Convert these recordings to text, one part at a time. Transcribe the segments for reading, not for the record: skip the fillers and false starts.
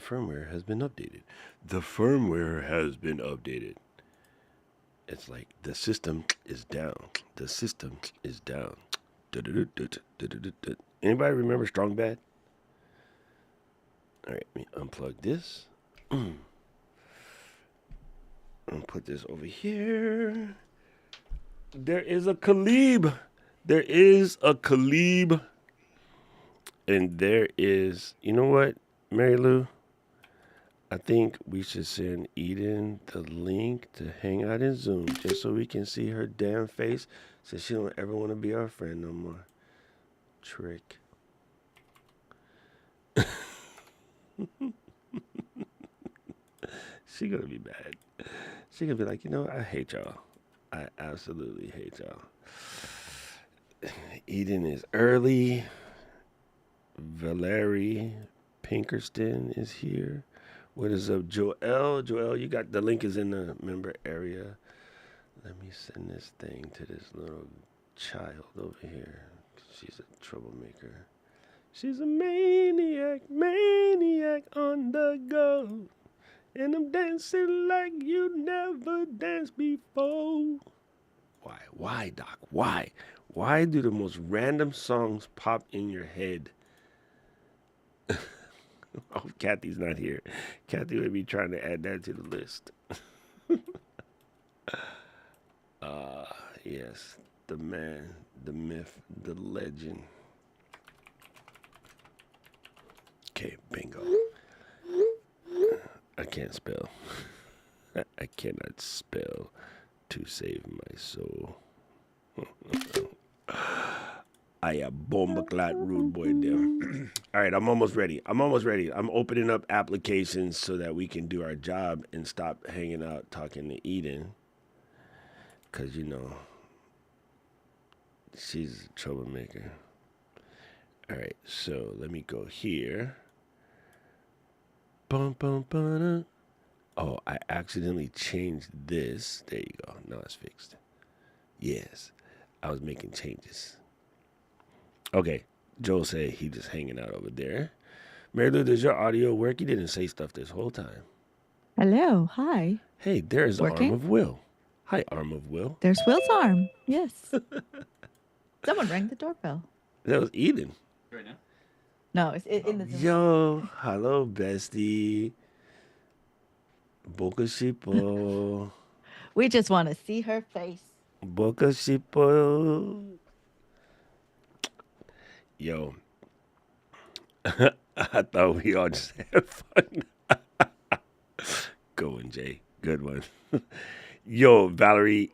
firmware has been updated. The firmware has been updated. It's like the system is down. The system is down. Anybody remember Strong Bad? All right, let me unplug this. And put this over here. There is a Khalib. There is a Khalib. And there is, you know what, Mary Lou? I think we should send Eden the link to hang out in Zoom just so we can see her damn face, since she don't ever want to be our friend no more. Trick. She gonna be mad. She gonna be like, you know, I hate y'all. I absolutely hate y'all. Eden is early. Valerie Pinkerston is here. What is up, Joel? Joel, you got the link is in the member area. Let me send this thing to this little child over here. She's a troublemaker. She's a maniac on the go. And I'm dancing like you never danced before. Why? Why, Doc? Why? Why do the most random songs pop in your head? Oh, Kathy's not here. Kathy would be trying to add that to the list. Yes, the man, the myth, the legend. Okay, bingo. I can't spell. I cannot spell to save my soul. I am bomba clat rude boy there. All right, I'm almost ready. I'm opening up applications so that we can do our job and stop hanging out talking to Eden. Because, you know, she's a troublemaker. All right, so let me go here. Bum, bum, bum. Oh, I accidentally changed this. There you go. Now it's fixed. Yes, I was making changes. Okay, Joel said he just hanging out over there. Mary Lou, does your audio work? You didn't say stuff this whole time. Hello, hi. Hey, there's the Working? arm of Will. Hi, arm of Will. There's Will's arm. Yes. Someone rang the doorbell. That was Eden. Right now? No, it's in the Zoom. Yo, hello, bestie. Boca Shipo. We just want to see her face. Boca Shipo. Yo, I thought we all just had fun. Good one, Jay. Good one. Yo, Valerie,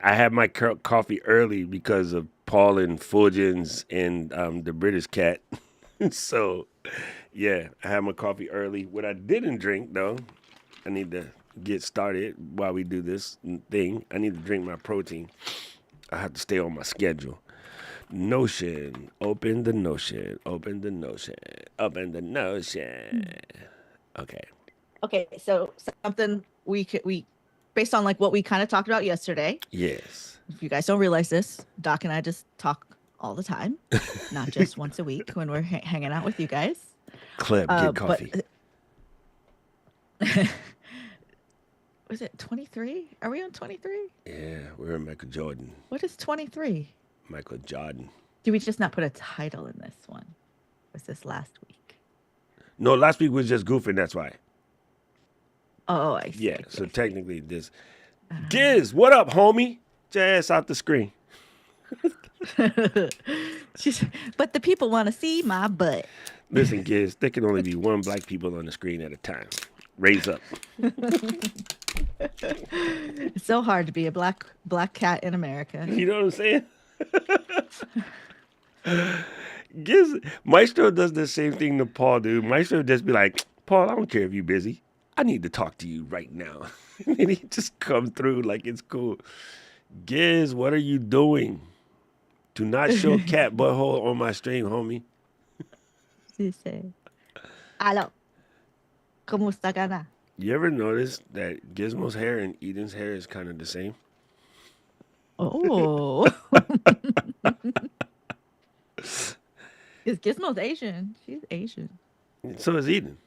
I had my coffee early because of Paul and Fulgens and the British cat. So, yeah, I had my coffee early. What I didn't drink, though, I need to get started while we do this thing. I need to drink my protein. I have to stay on my schedule. Notion. Open the Notion. Open the Notion. Open the Notion. Okay. Okay, so something we based on like what we kind of talked about yesterday. Yes. If you guys don't realize this, Doc and I just talk all the time, not just once a week when we're hanging out with you guys. Cleb, get coffee. Was it 23? Are we on 23? Yeah, we're in Michael Jordan. What is 23? Michael Jordan. Did we just not put a title in this one? Was this last week? No, last week was just goofing, that's why. Oh, I see. Yeah, so technically this. Giz, what up, homie? Get your ass out the screen. But the people want to see my butt. Listen, Giz, there can only be one black people on the screen at a time. Raise up. It's so hard to be a black cat in America. You know what I'm saying? Giz, Maestro does the same thing to Paul, dude. Maestro just be like, Paul, I don't care if you're busy. I need to talk to you right now. And he just come through like it's cool. Giz, what are you doing? Do not show cat butthole on my stream, homie. Dice, Aló, ¿cómo está gana? You ever notice that Gizmo's hair and Eden's hair is kind of the same? Oh. Because Gizmo's Asian. She's Asian. So is Eden.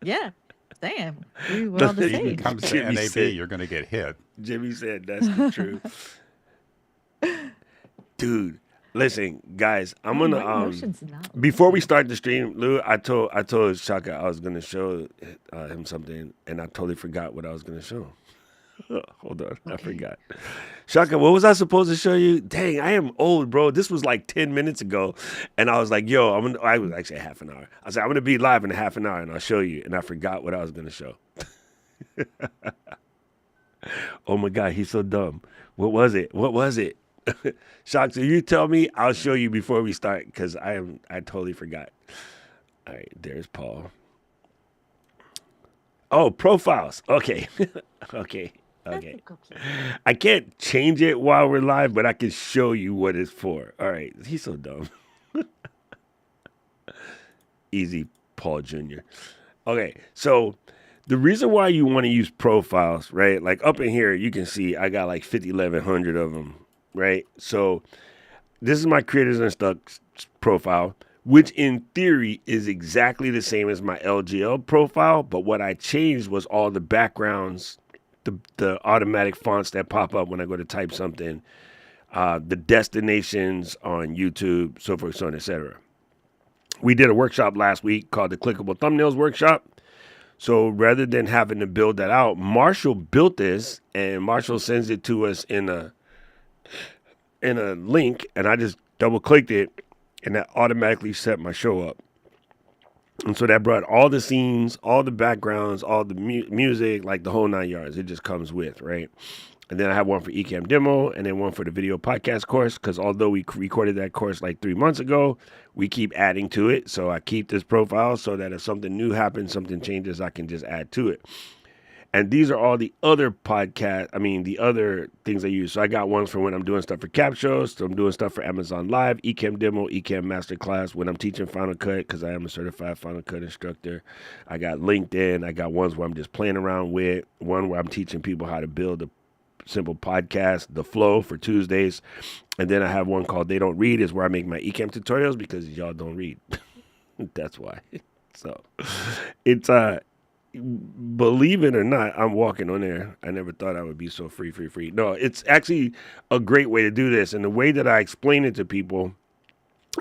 Yeah. Damn. We're No, on the If it same. comes to Jimmy NAB, said. you're going to get hit. Jimmy said that's the truth, dude. Listen, guys, I'm Oh, gonna my emotions not before we loading. start the stream, Lou, I told Shaka I was gonna show him something, and I totally forgot what I was gonna show. Hold on, I Okay. forgot. Shaka, what was I supposed to show you? Dang, I am old, bro. This was like 10 minutes ago, and I was like, "Yo, I was actually half an hour. I said I'm gonna be live in a half an hour, and I'll show you." And I forgot what I was gonna show. Oh my God, he's so dumb. What was it? What was it? Shaka, you tell me, I'll show you before we start because I totally forgot. All right, there's Paul. Oh, profiles. Okay. Okay. That's a Okay. cookie. I can't change it while we're live, but I can show you what it's for. All right. He's so dumb. Easy, Paul Jr. Okay. So the reason why you want to use profiles, right? Like up in here, you can see I got like 5,100 of them, right? So this is my Creators Unstuck profile, which in theory is exactly the same as my LGL profile. But what I changed was all the backgrounds, the automatic fonts that pop up when I go to type something, the destinations on YouTube, so forth, so on, etc. We did a workshop last week called the Clickable Thumbnails Workshop. So rather than having to build that out, Marshall built this, and Marshall sends it to us in a link, and I just double clicked it, and that automatically set my show up. And so that brought all the scenes, all the backgrounds, all the music, like the whole 9 yards. It just comes with, right? And then I have one for Ecamm Demo, and then one for the video podcast course. Because although we recorded that course like 3 months ago, we keep adding to it. So I keep this profile so that if something new happens, something changes, I can just add to it. And these are all the other the other things I use. So I got ones for when I'm doing stuff for cap shows. So I'm doing stuff for Amazon Live, Ecamm Demo, Ecamm Masterclass, when I'm teaching Final Cut, because I am a certified Final Cut instructor. I got LinkedIn. I got ones where I'm just playing around with, one where I'm teaching people how to build a simple podcast, The Flow, for Tuesdays. And then I have one called They Don't Read, is where I make my Ecamm tutorials because y'all don't read. That's why. So it's believe it or not, I'm walking on air. I never thought I would be so free. No, it's actually a great way to do this. And the way that I explain it to people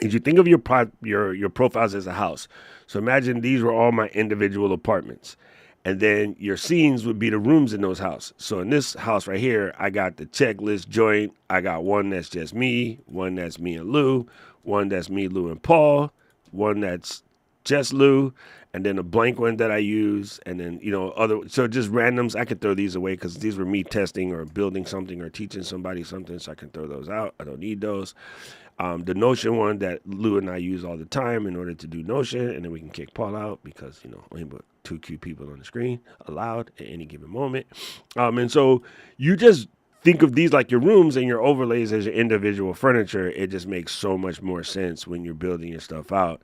is you think of your profiles as a house. So imagine these were all my individual apartments. And then your scenes would be the rooms in those houses. So in this house right here, I got the checklist joint. I got one that's just me, one that's me and Lou, one that's me, Lou, and Paul, one that's just Lou, and then a blank one that I use, and then other. So just randoms. I could throw these away because these were me testing or building something or teaching somebody something, so I can throw those out. I don't need those. The Notion one that Lou and I use all the time in order to do Notion, and then we can kick Paul out because only but two cute people on the screen allowed at any given moment. And so you just think of these like your rooms and your overlays as your individual furniture. It just makes so much more sense when you're building your stuff out.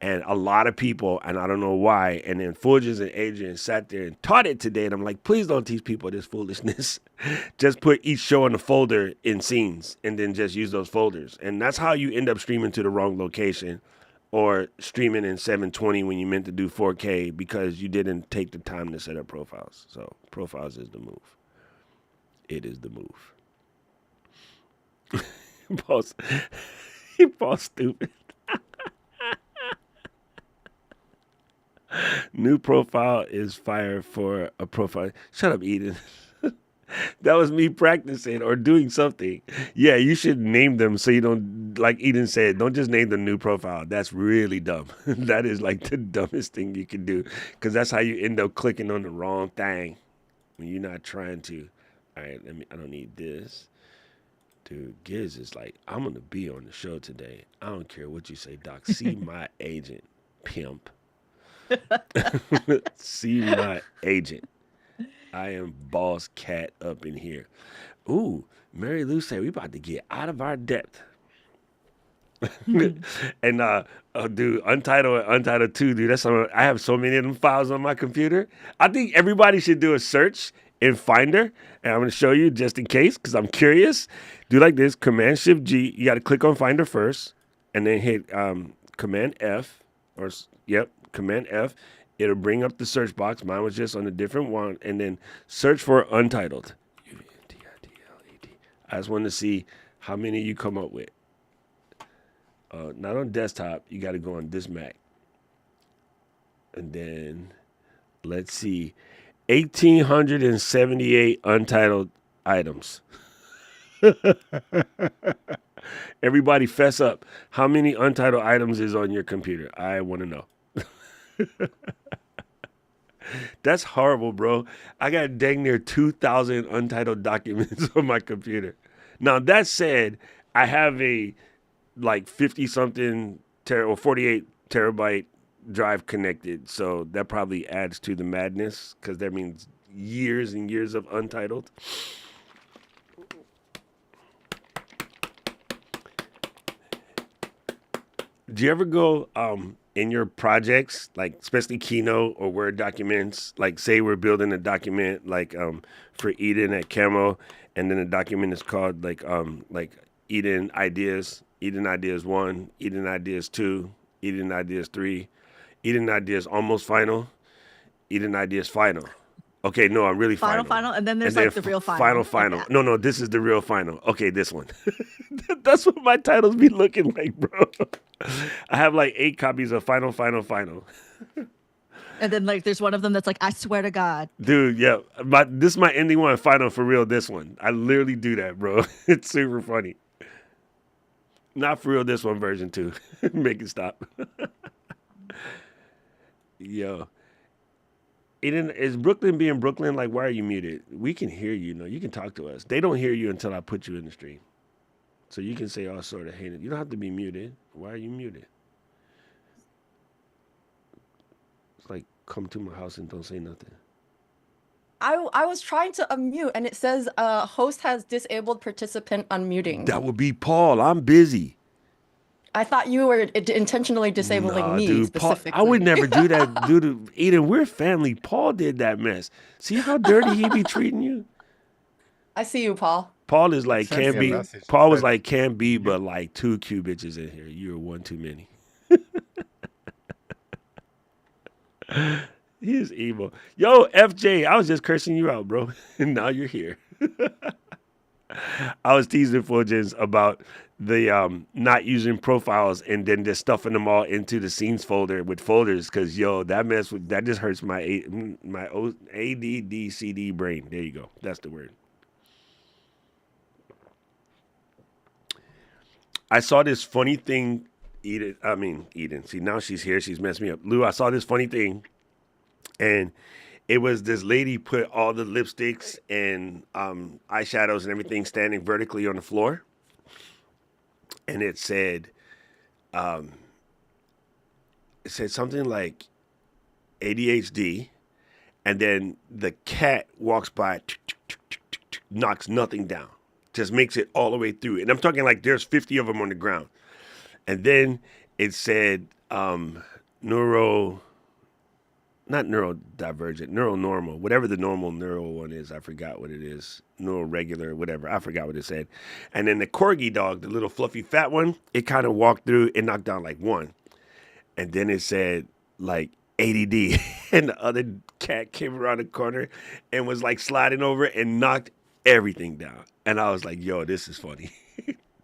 And a lot of people, and I don't know why, and then Fulgens and Adrian sat there and taught it today. And I'm like, please don't teach people this foolishness. Just put each show in a folder in scenes and then just use those folders. And that's how you end up streaming to the wrong location or streaming in 720 when you meant to do 4K because you didn't take the time to set up profiles. So profiles is the move. It is the move. Paul's, Paul's stupid. New profile is fire for a profile. Shut up, Eden. That was me practicing or doing something. Yeah, you should name them so you don't, like Eden said, don't just name the new profile. That's really dumb. That is like the dumbest thing you can do because that's how you end up clicking on the wrong thing when you're not trying to. All right, I don't need this. Dude, Giz is like, I'm going to be on the show today. I don't care what you say, Doc. See my agent, pimp. See my agent. I am boss cat up in here. Ooh, Mary Lou said we about to get out of our depth. And dude, Untitled 2, dude. I have so many of them files on my computer. I think everybody should do a search in Finder, and I'm gonna show you just in case because I'm curious. Do like this: Command Shift G. You got to click on Finder first, and then hit Command F, Command F, It'll bring up the search box. Mine was just on a different one, and then search for Untitled. Untitled. I just want to see how many you come up with. Not on desktop. You got to go on this Mac, and then let's see, 1,878 untitled items. Everybody, fess up. How many untitled items is on your computer? I want to know. That's horrible, bro. I got dang near 2,000 untitled documents on my computer. Now, that said, I have a like 50 something or 48 terabyte drive connected. So that probably adds to the madness because that means years and years of untitled. Do you ever go in your projects, like especially Keynote or Word documents, like say we're building a document like for Eden at Camo, and then the document is called like Eden Ideas 1, Eden Ideas 2, Eden Ideas 3, Eden Ideas almost final, Eden Ideas final. Okay, no, I'm really Final, final. final, and then And there's then like the real final, final, like final. that. No, this is the real final. Okay, this one. That's what my titles be looking like, bro. I have like 8 copies of final, final, final. And then like there's one of them that's like, I swear to God. Dude, yeah. This is my ending one, final for real, this one. I literally do that, bro. It's super funny. Not for real, this one version too. Make it stop. Yo. Is Brooklyn being Brooklyn? Like, why are you muted? We can hear you. No, you can talk to us. They don't hear you until I put you in the stream. So you can say all sort of hated. You don't have to be muted. Why are you muted? It's like, come to my house and don't say nothing. I was trying to unmute and it says host has disabled participant unmuting. That would be Paul. I'm busy. I thought you were intentionally disabling me dude, specifically. Paul, I would never do that, dude. Eden, we're family. Paul did that mess. See how dirty he be treating you? I see you, Paul. Paul is like, Sent me can't a be. message. Paul was Said- like, can't be, but like 2 Q bitches in here. You're one too many. He is evil. Yo, FJ, I was just cursing you out, bro. And now you're here. I was teasing Fulgens about the not using profiles and then just stuffing them all into the scenes folder with folders because yo, that just hurts my ADD brain. There you go. That's the word. I saw this funny thing. Eden. See, now she's here. She's messed me up. Lou, I saw this funny thing, and it was this lady put all the lipsticks and eyeshadows and everything standing vertically on the floor. And it said something like ADHD. And then the cat walks by, knocks nothing down, just makes it all the way through. And I'm talking like there's 50 of them on the ground. And then it said not neurodivergent, neuronormal, whatever the normal neural one is. I forgot what it is. Neuroregular, whatever. I forgot what it said. And then the corgi dog, the little fluffy fat one, it kind of walked through and knocked down like 1. And then it said like ADD. And the other cat came around the corner and was like sliding over and knocked everything down. And I was like, yo, this is funny.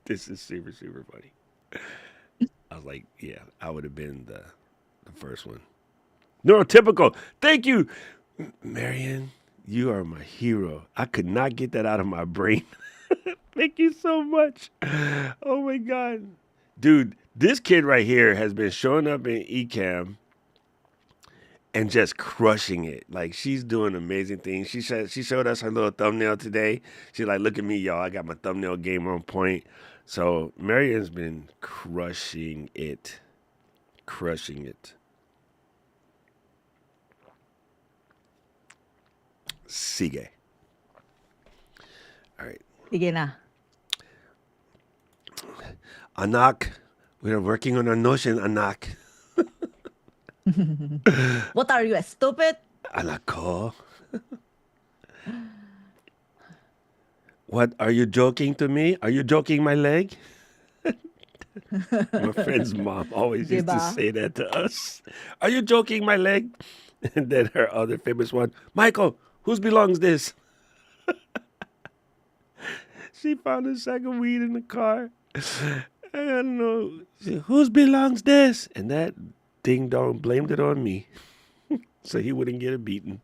This is super, super funny. I was like, yeah, I would have been the first one. Neurotypical. Thank you, Marion. You are my hero. I could not get that out of my brain. Thank you so much. Oh my God. Dude, this kid right here has been showing up in Ecamm and just crushing it. Like, she's doing amazing things. She showed us her little thumbnail today. She's like, look at me, y'all. I got my thumbnail game on point. So Marion's been crushing it. Crushing it. Sige. All right. Sige na. Anak, we are working on our notion, anak. What are you, stupid? Anak ko. What, are you joking to me? Are you joking my leg? My friend's mom always used to Diba? say that to us. Are you joking my leg? And then her other famous one, Michael, whose belongs this? She found a sack of weed in the car. I don't know. She said, whose belongs this? And that ding dong blamed it on me. So he wouldn't get a beating.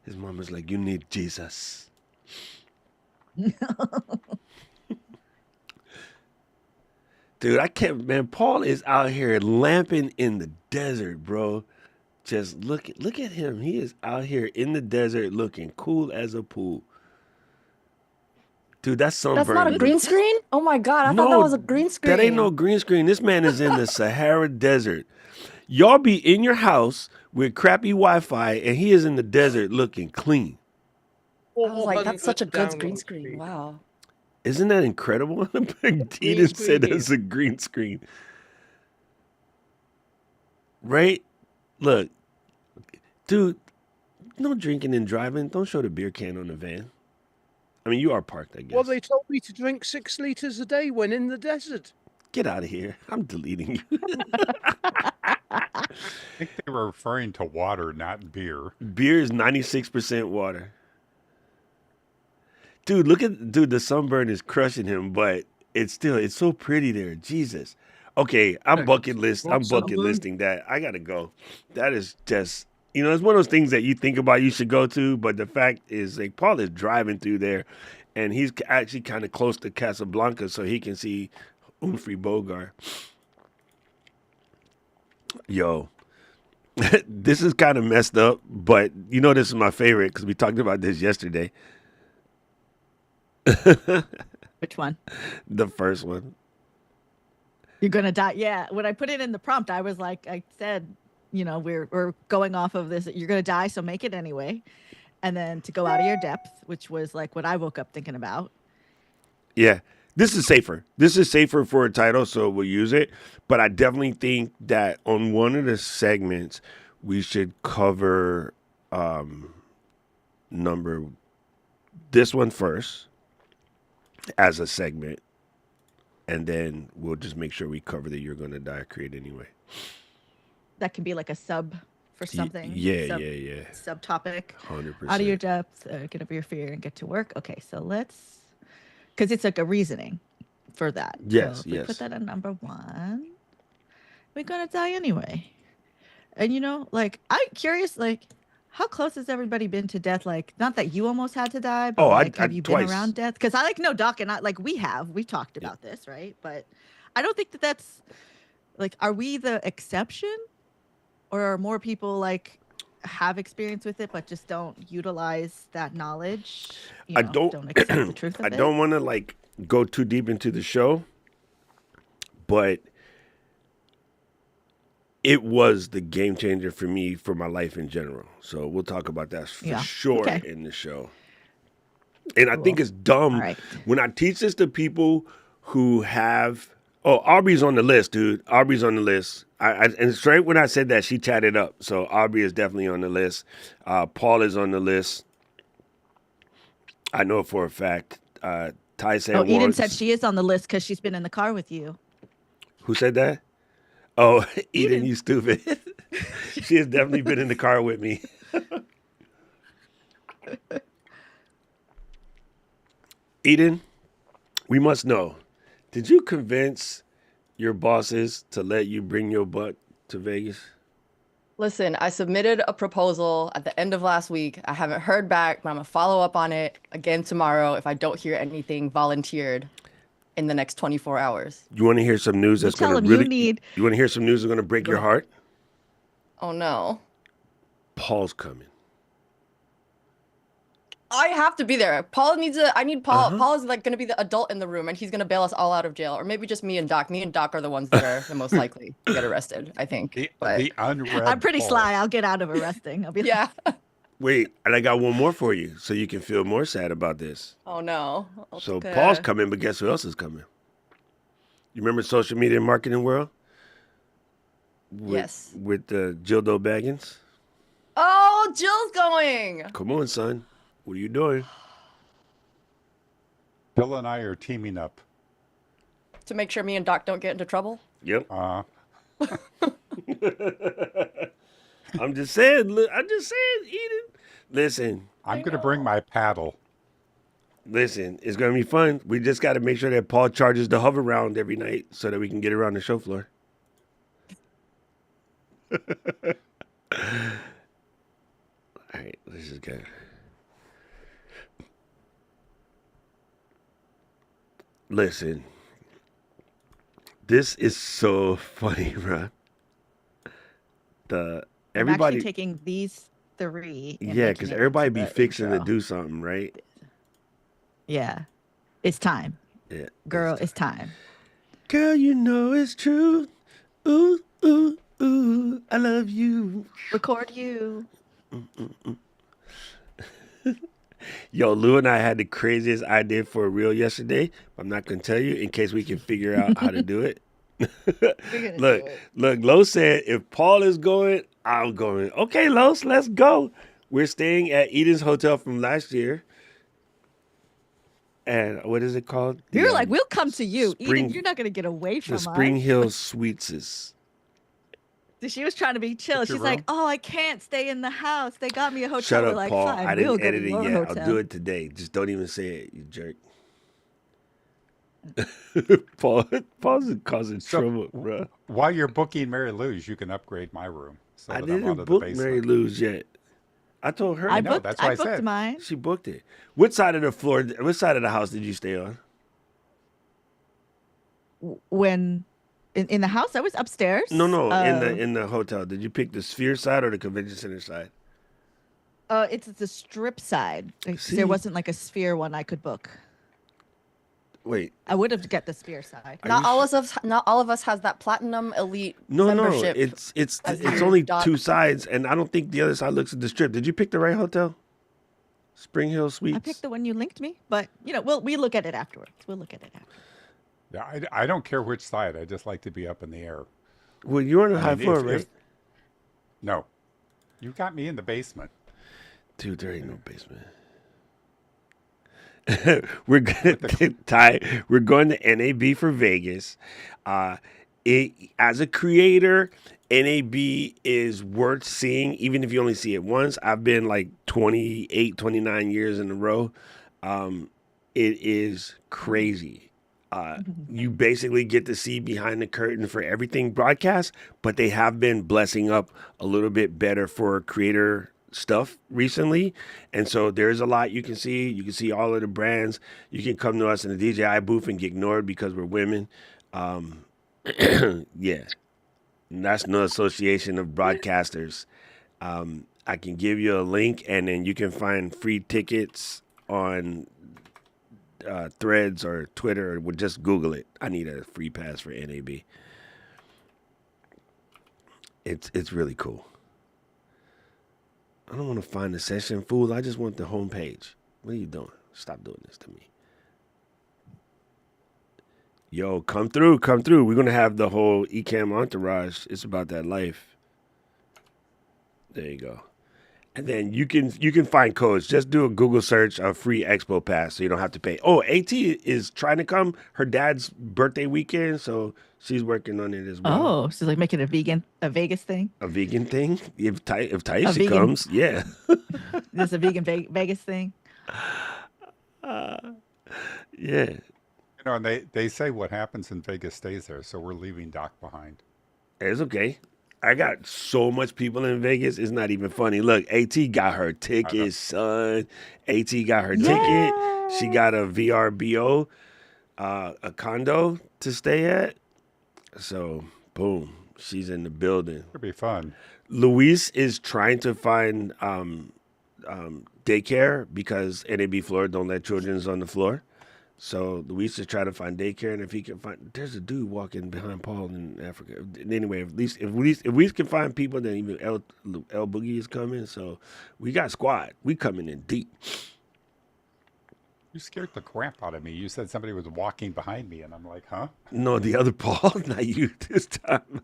His mom was like, you need Jesus. Dude, I can't, man. Paul is out here lamping in the desert, bro. Just look at him. He is out here in the desert looking cool as a pool. Dude, that's That's not a sunburn. green screen? Oh my God, I thought that No, was a green that ain't no screen. green screen. This man is in the Sahara Desert. Y'all be in your house with crappy Wi-Fi, and he is in the desert looking clean. I was like, that's such a good download green screen. speed. Wow. Isn't that incredible? Eden said that's a green screen. Right? Look, dude, no drinking and driving. Don't show the beer can on the van. I mean, you are parked, I guess. Well, they told me to drink 6 liters a day when in the desert. Get out of here. I'm deleting you. I think they were referring to water, not beer. Beer is 96% water. Dude, the sunburn is crushing him, but it's so pretty there. Jesus. Okay, I'm bucket listing that. I gotta go. That is just it's one of those things that you think about you should go to, but the fact is like Paul is driving through there and he's actually kind of close to Casablanca so he can see Humphrey Bogart. Yo. This is kind of messed up, but this is my favorite because we talked about this yesterday. Which one? The first one. You're gonna die. Yeah. When I put it in the prompt, I was like, I said, we're going off of this. You're gonna die, so make it anyway. And then to go out of your depth, which was like what I woke up thinking about. Yeah. This is safer. This is safer for a title, so we'll use it. But I definitely think that on one of the segments, we should cover this one first as a segment. And then we'll just make sure we cover the You're Gonna Die create anyway. That can be like a sub for something. Yeah. Subtopic. 100%. Out of your depth, get over your fear and get to work. Okay, so because it's like a reasoning for that. Yes, so if we put that at number 1, we're gonna die anyway. And I'm curious, how close has everybody been to death? Like, not that you almost had to die, but have you twice. been around death? Because I know Doc and I, we've talked about this, right? But I don't think that's are we the exception, or are more people have experience with it but just don't utilize that knowledge? Don't accept the truth of it. I don't want to go too deep into the show, but it was the game changer for me for my life in general. So we'll talk about that for sure in the show. And I think it's dumb when I teach this to people who have. Oh, Aubrey's on the list, dude. Aubrey's on the list. And straight when I said that, she chatted up. So Aubrey is definitely on the list. Paul is on the list. I know it for a fact. Ty said Eden said she is on the list because she's been in the car with you. Who said that? Oh, Eden, you stupid. She has definitely been in the car with me. Eden, we must know. Did you convince your bosses to let you bring your butt to Vegas? Listen, I submitted a proposal at the end of last week. I haven't heard back, but I'm gonna follow up on it again tomorrow if I don't hear anything volunteered in the next 24 hours. You want to hear some news that's going to really... You want to hear some news that's going to break your heart? Oh, no. Paul's coming. I have to be there. I need Paul. Paul is going to be the adult in the room, and he's going to bail us all out of jail. Or maybe just me and Doc. Me and Doc are the ones that are the most likely to get arrested, I think. The unread I'm pretty Paul. sly. I'll get out of arresting. I'll be yeah. Wait, and I got one more for you so you can feel more sad about this. Oh, no. So Paul's coming, but guess who else is coming? You remember Social Media and Marketing World? Yes. With Jildo Baggins? Oh, Jill's going. Come on, son. What are you doing? Bill and I are teaming up. To make sure me and Doc don't get into trouble? Yep. I'm just saying. Look, I'm just saying, Eden. Listen, I'm going to bring my paddle. listen. It's gonna be fun. We just got to make sure that Paul charges the hover round every night so that we can get around the show floor. All right, let's just go. Listen, this is so funny, bro. The I'm actually everybody, taking these 3 and yeah, making because it everybody into be the fixing to intro. do something, right? Yeah. It's time. Yeah, Girl, it's time. girl, you know it's true. Ooh, ooh, ooh, I love you. Record you. Yo, Lou and I had the craziest idea for a reel yesterday. I'm not gonna tell you in case we can figure out how to do it. We're gonna look, do it. look, Los said if Paul is going, I'm going. Okay, Los, let's go. We're staying at Eden's Hotel from last year. And what is it called? We were like, we'll come to you. Spring- Eden, you're not gonna get away The from Spring us. Hill Suites. She was trying to be chill. What's your She's like, room? oh, I can't stay in the house. They got me a hotel. Shut We're up, like, Paul. fine, I we'll didn't go edit to it your yet. hotel. I'll do it today. Just don't even say it, you jerk. Paul's causing So, trouble, bro. While you're booking Mary Lou's, you can upgrade my room so I that I'm out didn't of the book basement. Mary Lou's yet. I told her. I know, that's what I booked said. mine. She booked it. Which side of the floor? Which side of the house did you stay on? When in the house, I was upstairs. No, in the hotel. Did you pick the Sphere side or the Convention Center side? It's the strip side. Like, See? there wasn't like a Sphere one I could book. Wait, I would have get the Sphere side. Are Not you all of us. Not all of us has that platinum elite no, membership. it's as only Doc. 2 sides, and I don't think the other side looks at the strip. Did you pick the right hotel? Spring Hill Suites. I picked the one you linked me, but we look at it afterwards. We'll look at it after. Yeah, I don't care which side. I just like to be up in the air. Well, you're on the high mean, floor, right? No, you got me in the basement. Dude, there ain't no basement. We're gonna Ty. We're going to NAB for Vegas. As a creator, NAB is worth seeing, even if you only see it once. I've been like 28, 29 years in a row. It is crazy. You basically get to see behind the curtain for everything broadcast, but they have been blessing up a little bit better for creator stuff recently. And so there's a lot you can see. You can see all of the brands. You can come to us in the DJI booth and get ignored because we're women. Yeah. National Association of Broadcasters. I can give you a link and then you can find free tickets on Threads or Twitter, or just Google it. I need a free pass for NAB. It's really cool. I don't want to find the session, fool. I just want the homepage. What are you doing? Stop doing this to me. Yo, come through. We're gonna have the whole Ecamm entourage. It's about that life. There you go. And then you can find codes. Just do a Google search of free Expo Pass so you don't have to pay. Oh, AT is trying to come. Her dad's birthday weekend, so she's working on it as well. Oh, she's like making a Vegas thing. A vegan thing? If Taisha vegan- comes, yeah. This a vegan Vegas thing. Yeah. You know, and they say what happens in Vegas stays there, so we're leaving Doc behind. It's okay. I got so much people in Vegas. It's not even funny. Look, AT got her ticket, son. AT got her ticket. She got a VRBO, a condo to stay at. So, boom, she's in the building. It'll be fun. Luis is trying to find daycare because NAB floor don't let children's on the floor. So Luis is trying to find daycare, and if he can find, there's a dude walking behind Paul in Africa. Anyway, if we can find people, then even El Boogie is coming. So we got squad. We coming in deep. You scared the crap out of me. You said somebody was walking behind me, and I'm like, huh? No, the other Paul, not you this time.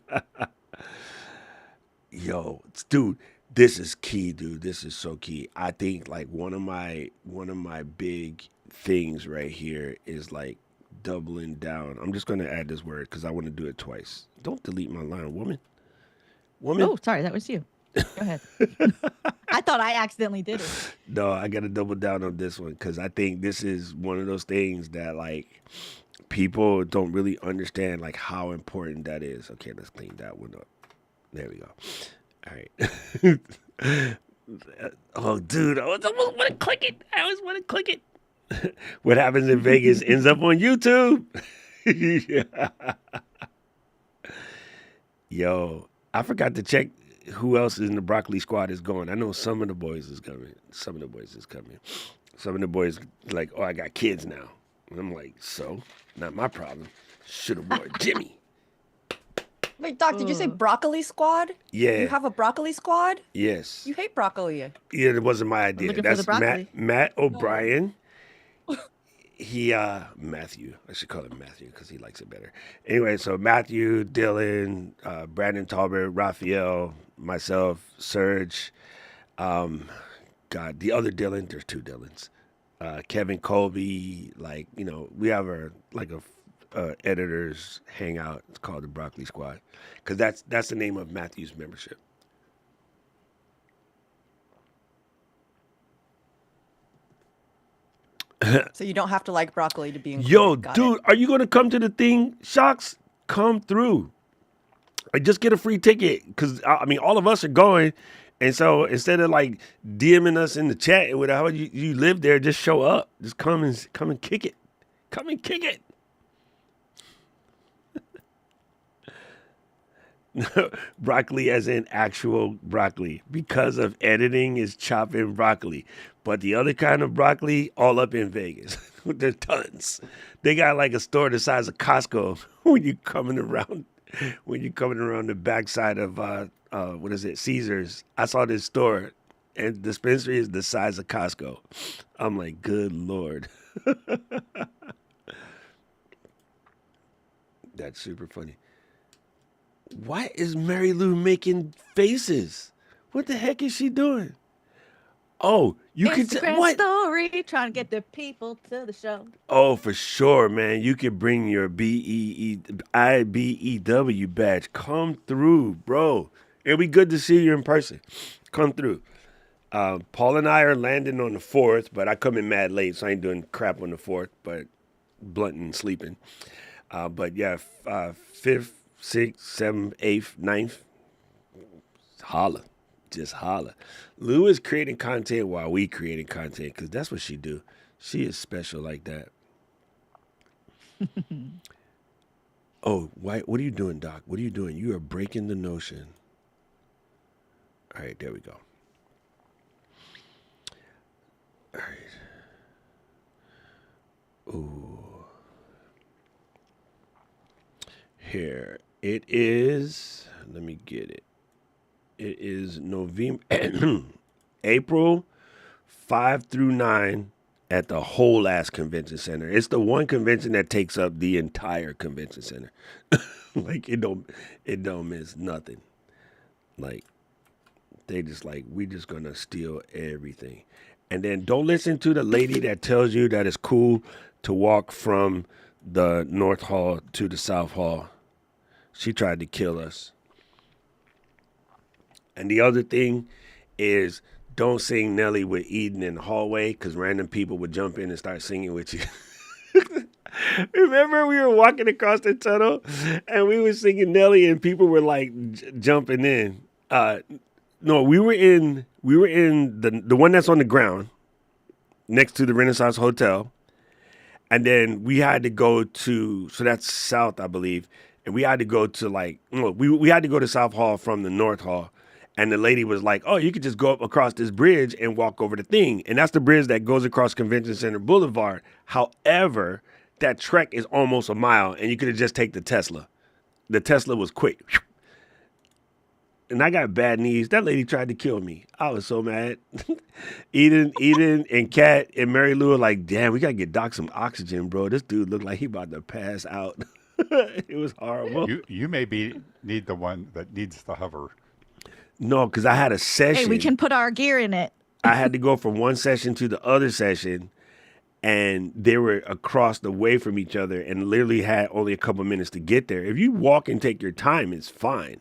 Yo, dude, this is key, dude. This is so key. I think like one of my big things right here is like doubling down. I'm just gonna add this word because I want to do it twice. Don't delete my line, woman. Oh, sorry, that was you. Go ahead. I thought I accidentally did it. No, I got to double down on this one because I think this is one of those things that like people don't really understand like how important that is. Okay, let's clean that one up. There we go. All right. Oh, dude, I almost want to click it. I always want to click it. What happens in Vegas ends up on YouTube. Yo, I forgot to check who else in the broccoli squad is going. I know some of the boys is coming. Some of the boys is coming. Some of the boys like, oh, I got kids now. And I'm like, so? Not my problem. Should have wore Jimmy. Wait, Doc, did you say broccoli squad? Yeah. You have a broccoli squad? Yes. You hate broccoli. Yeah, it wasn't my idea. looking for the That's broccoli. Matt O'Brien. He Matthew. I should call him Matthew because he likes it better. Anyway, so Matthew, Dylan, Brandon Talbert, Raphael, myself, Serge, God, the other Dylan. There's two Dylans. Kevin Colby. Like we have a editors hangout. It's called the Broccoli Squad because that's the name of Matthew's membership. So you don't have to like broccoli to be included. Yo, Got dude, it. are you gonna come to the thing? Shocks, come through. I just get a free ticket because I mean all of us are going, and so instead of like DMing us in the chat and whatever, you live there, just show up, just come and kick it, come and kick it. Broccoli as in actual broccoli because of editing is chopping broccoli, but the other kind of broccoli all up in Vegas. There's tons. They got like a store the size of Costco when you coming around the backside of what is it, Caesars. I saw this store and dispensary is the size of Costco. I'm like, good Lord. That's super funny. Why is Mary Lou making faces? What the heck is she doing? Oh, you could Instagram what? story, trying to get the people to the show. Oh, for sure, man. You could bring your IBEW badge. Come through, bro. It'll be good to see you in person. Come through. Paul and I are landing on the 4th, but I come in mad late, so I ain't doing crap on the 4th, but blunt and sleeping. But yeah, 5th, 6th, 7th, 8th, 9th, holla. Just holla. Lou is creating content while we creating content because that's what she do. She is special like that. Oh, why? What are you doing, Doc? What are you doing? You are breaking the notion. All right, there we go. All right. Ooh. Here. It is, let me get it. It is November, April 5 through 9 at the whole ass convention center. It's the one convention that takes up the entire convention center. Like it don't miss nothing. Like they just like, we just gonna steal everything. And then don't listen to the lady that tells you that it's cool to walk from the North Hall to the South Hall. She tried to kill us. And the other thing is don't sing Nelly with Eden in the hallway because random people would jump in and start singing with you. Remember we were walking across the tunnel and we were singing Nelly and people were like jumping in. No, we were in the one that's on the ground next to the Renaissance Hotel. And then we had to go to, so that's south, I believe. And we had to go to we had to go to South Hall from the North Hall. And the lady was like, oh, you could just go up across this bridge and walk over the thing. And that's the bridge that goes across Convention Center Boulevard. However, that trek is almost a mile and you could have just take the Tesla. The Tesla was quick. And I got bad knees. That lady tried to kill me. I was so mad. Eden, and Kat and Mary Lou were like, damn, we got to get Doc some oxygen, bro. This dude looked like he about to pass out. It was horrible. You need the one that needs the hover. No, because I had a session. Hey, we can put our gear in it. I had to go from one session to the other session, and they were across the way from each other and literally had only a couple minutes to get there. If you walk and take your time, it's fine.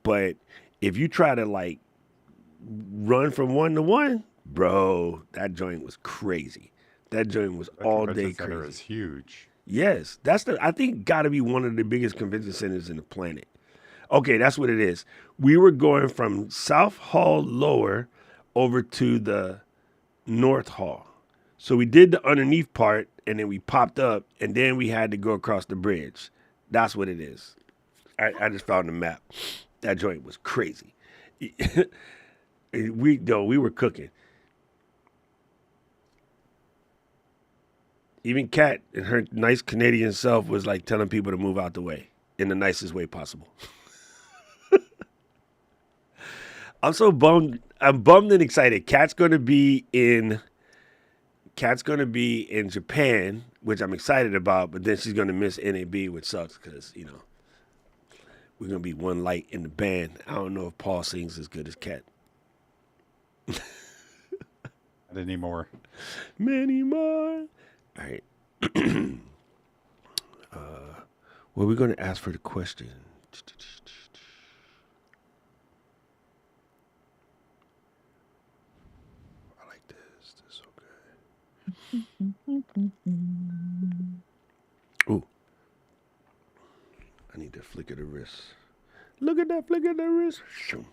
But if you try to run from 1 to 1, bro, that joint was crazy. That joint was That all convention day center crazy. is huge. Yes, I think got to be one of the biggest convention centers in the planet. Okay, that's what it is. We were going from South Hall lower over to the North Hall. So we did the underneath part and then we popped up and then we had to go across the bridge. That's what it is. I just found the map. That joint was crazy. we were cooking. Even Kat and her nice Canadian self was like telling people to move out the way in the nicest way possible. I'm so bummed. I'm bummed and excited. Kat's gonna be in Japan, which I'm excited about, but then she's gonna miss NAB, which sucks because, we're gonna be one light in the band. I don't know if Paul sings as good as Kat. Not anymore. Many more. All right. Well, we're gonna ask for the question. I like this. This is so good. Ooh. I need to flick of the wrist. Look at that flick of the wrist. Shoo.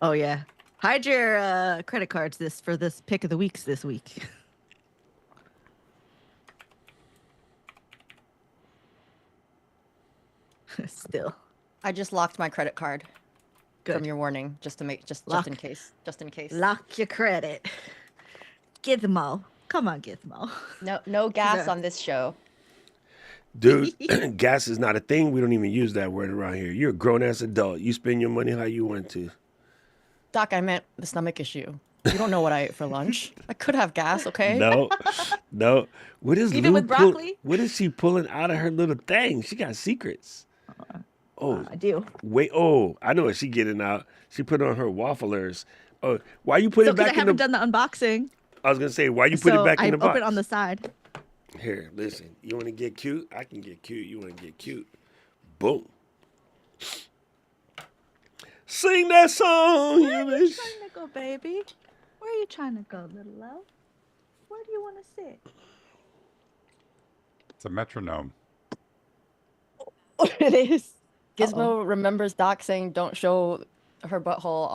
Oh yeah. Hide your credit cards for this pick of the weeks this week. Still. I just locked my credit card Good. from your warning, just in Lock. case. Just in case. Lock your credit. Gizmo. Come on, Gizmo. No gas on this show. Dude, gas is not a thing. We don't even use that word around here. You're a grown-ass adult. You spend your money how you want to. Doc, I meant the stomach issue. You don't know what I ate for lunch. I could have gas, okay? No. What is Even Lou with broccoli? what is she pulling out of her little thing? She got secrets. Oh, I do. wait. Oh, I know what she getting out. She put on her wafflers. Oh, why you put So it because back I in the... haven't done the unboxing. I was going to say, why you put it back in the I box? open on the side. Here, listen. You want to get cute? I can get cute. You want to get cute? Boom. Sing that song, Where you are you bitch. trying to go, baby? Where are you trying to go, little love? Where do you want to sit? It's a metronome. It is. Gizmo remembers Doc saying don't show her butthole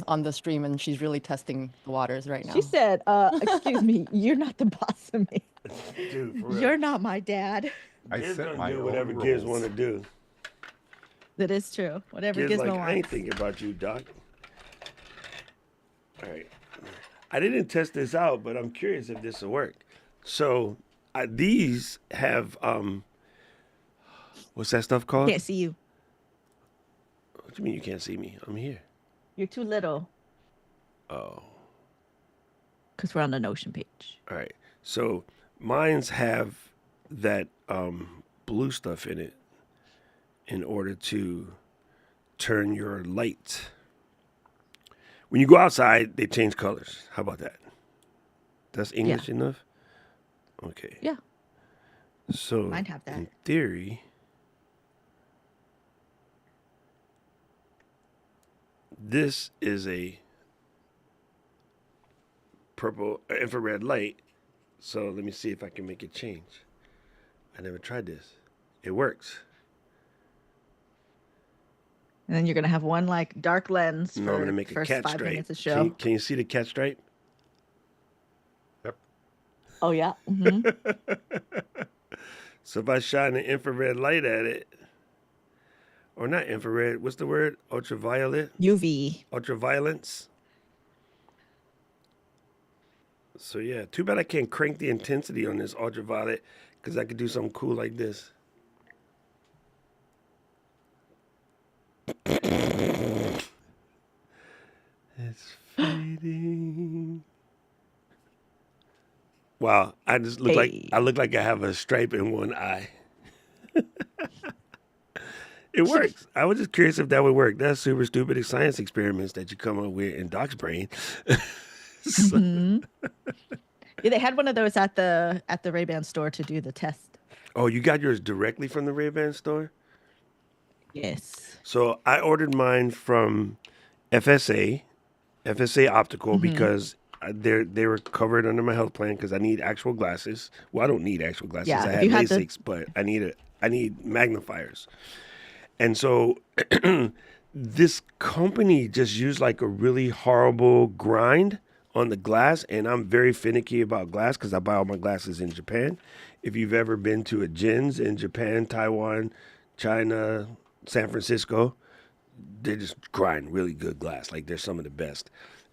on the stream, and she's really testing the waters right now. She said, excuse me, you're not the boss of me. Dude, for real. You're not my dad. I Giz set gonna my do own whatever Giz rules. want to do. That is true. Whatever Giz Gizmo like, I ain't wants. thinking about you, Doc. All right. I didn't test this out, but I'm curious if this will work. So these have, what's that stuff called? Can't see you. What do you mean you can't see me? I'm here. You're too little. Oh. Because we're on the Notion page. All right. So mines have that blue stuff in it in order to turn your light. When you go outside, they change colors. How about that? That's English enough? Okay. Yeah. So Mine have that. in theory, this is a purple infrared light. So let me see if I can make it change. I never tried this. It works. And then you're gonna have one like dark lens No, I'm for gonna make a first cat 5 stripe. minutes of show. Can you see the cat stripe? Yep. Oh yeah. Mm-hmm. So if I shine an infrared light at it, or not infrared, what's the word? Ultraviolet? UV. Ultraviolence? So yeah, too bad I can't crank the intensity on this ultraviolet because I could do something cool like this. It's fading. Wow, I just look Hey. like I have a stripe in one eye. It works. I was just curious if that would work. That's super stupid science experiments that you come up with in Doc's brain. So- Mhm. Yeah, they had one of those at the Ray-Ban store to do the test. oh, you got yours directly from the Ray-Ban store? Yes. So I ordered mine from FSA, FSA Optical, because they were covered under my health plan because I need actual glasses. Well, I don't need actual glasses. Yeah, I if had you had the- LASIK, but I need magnifiers. And so this company just used like a really horrible grind on the glass, and I'm very finicky about glass because I buy all my glasses in Japan. If you've ever been to a Jins in Japan, Taiwan, China, San Francisco, they just grind really good glass. Like they're some of the best.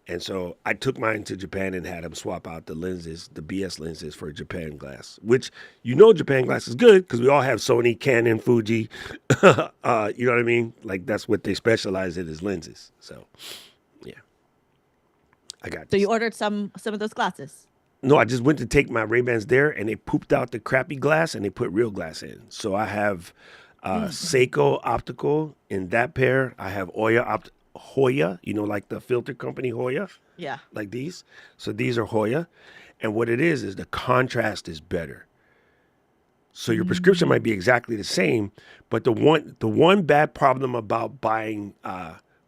And so I took mine to Japan and had them swap out the lenses, the BS lenses for Japan glass, which Japan glass is good because we all have Sony, Canon, Fuji. You know what I mean? Like that's what they specialize in is lenses. So yeah, I got So this. you ordered some of those glasses. No, I just went to take my Ray-Bans there and they pooped out the crappy glass and they put real glass in. So I have Seiko Optical in that pair. I have Hoya, like the filter company Hoya, Yeah. like these. So these are Hoya. And what it is the contrast is better. So your prescription might be exactly the same, but the one bad problem about buying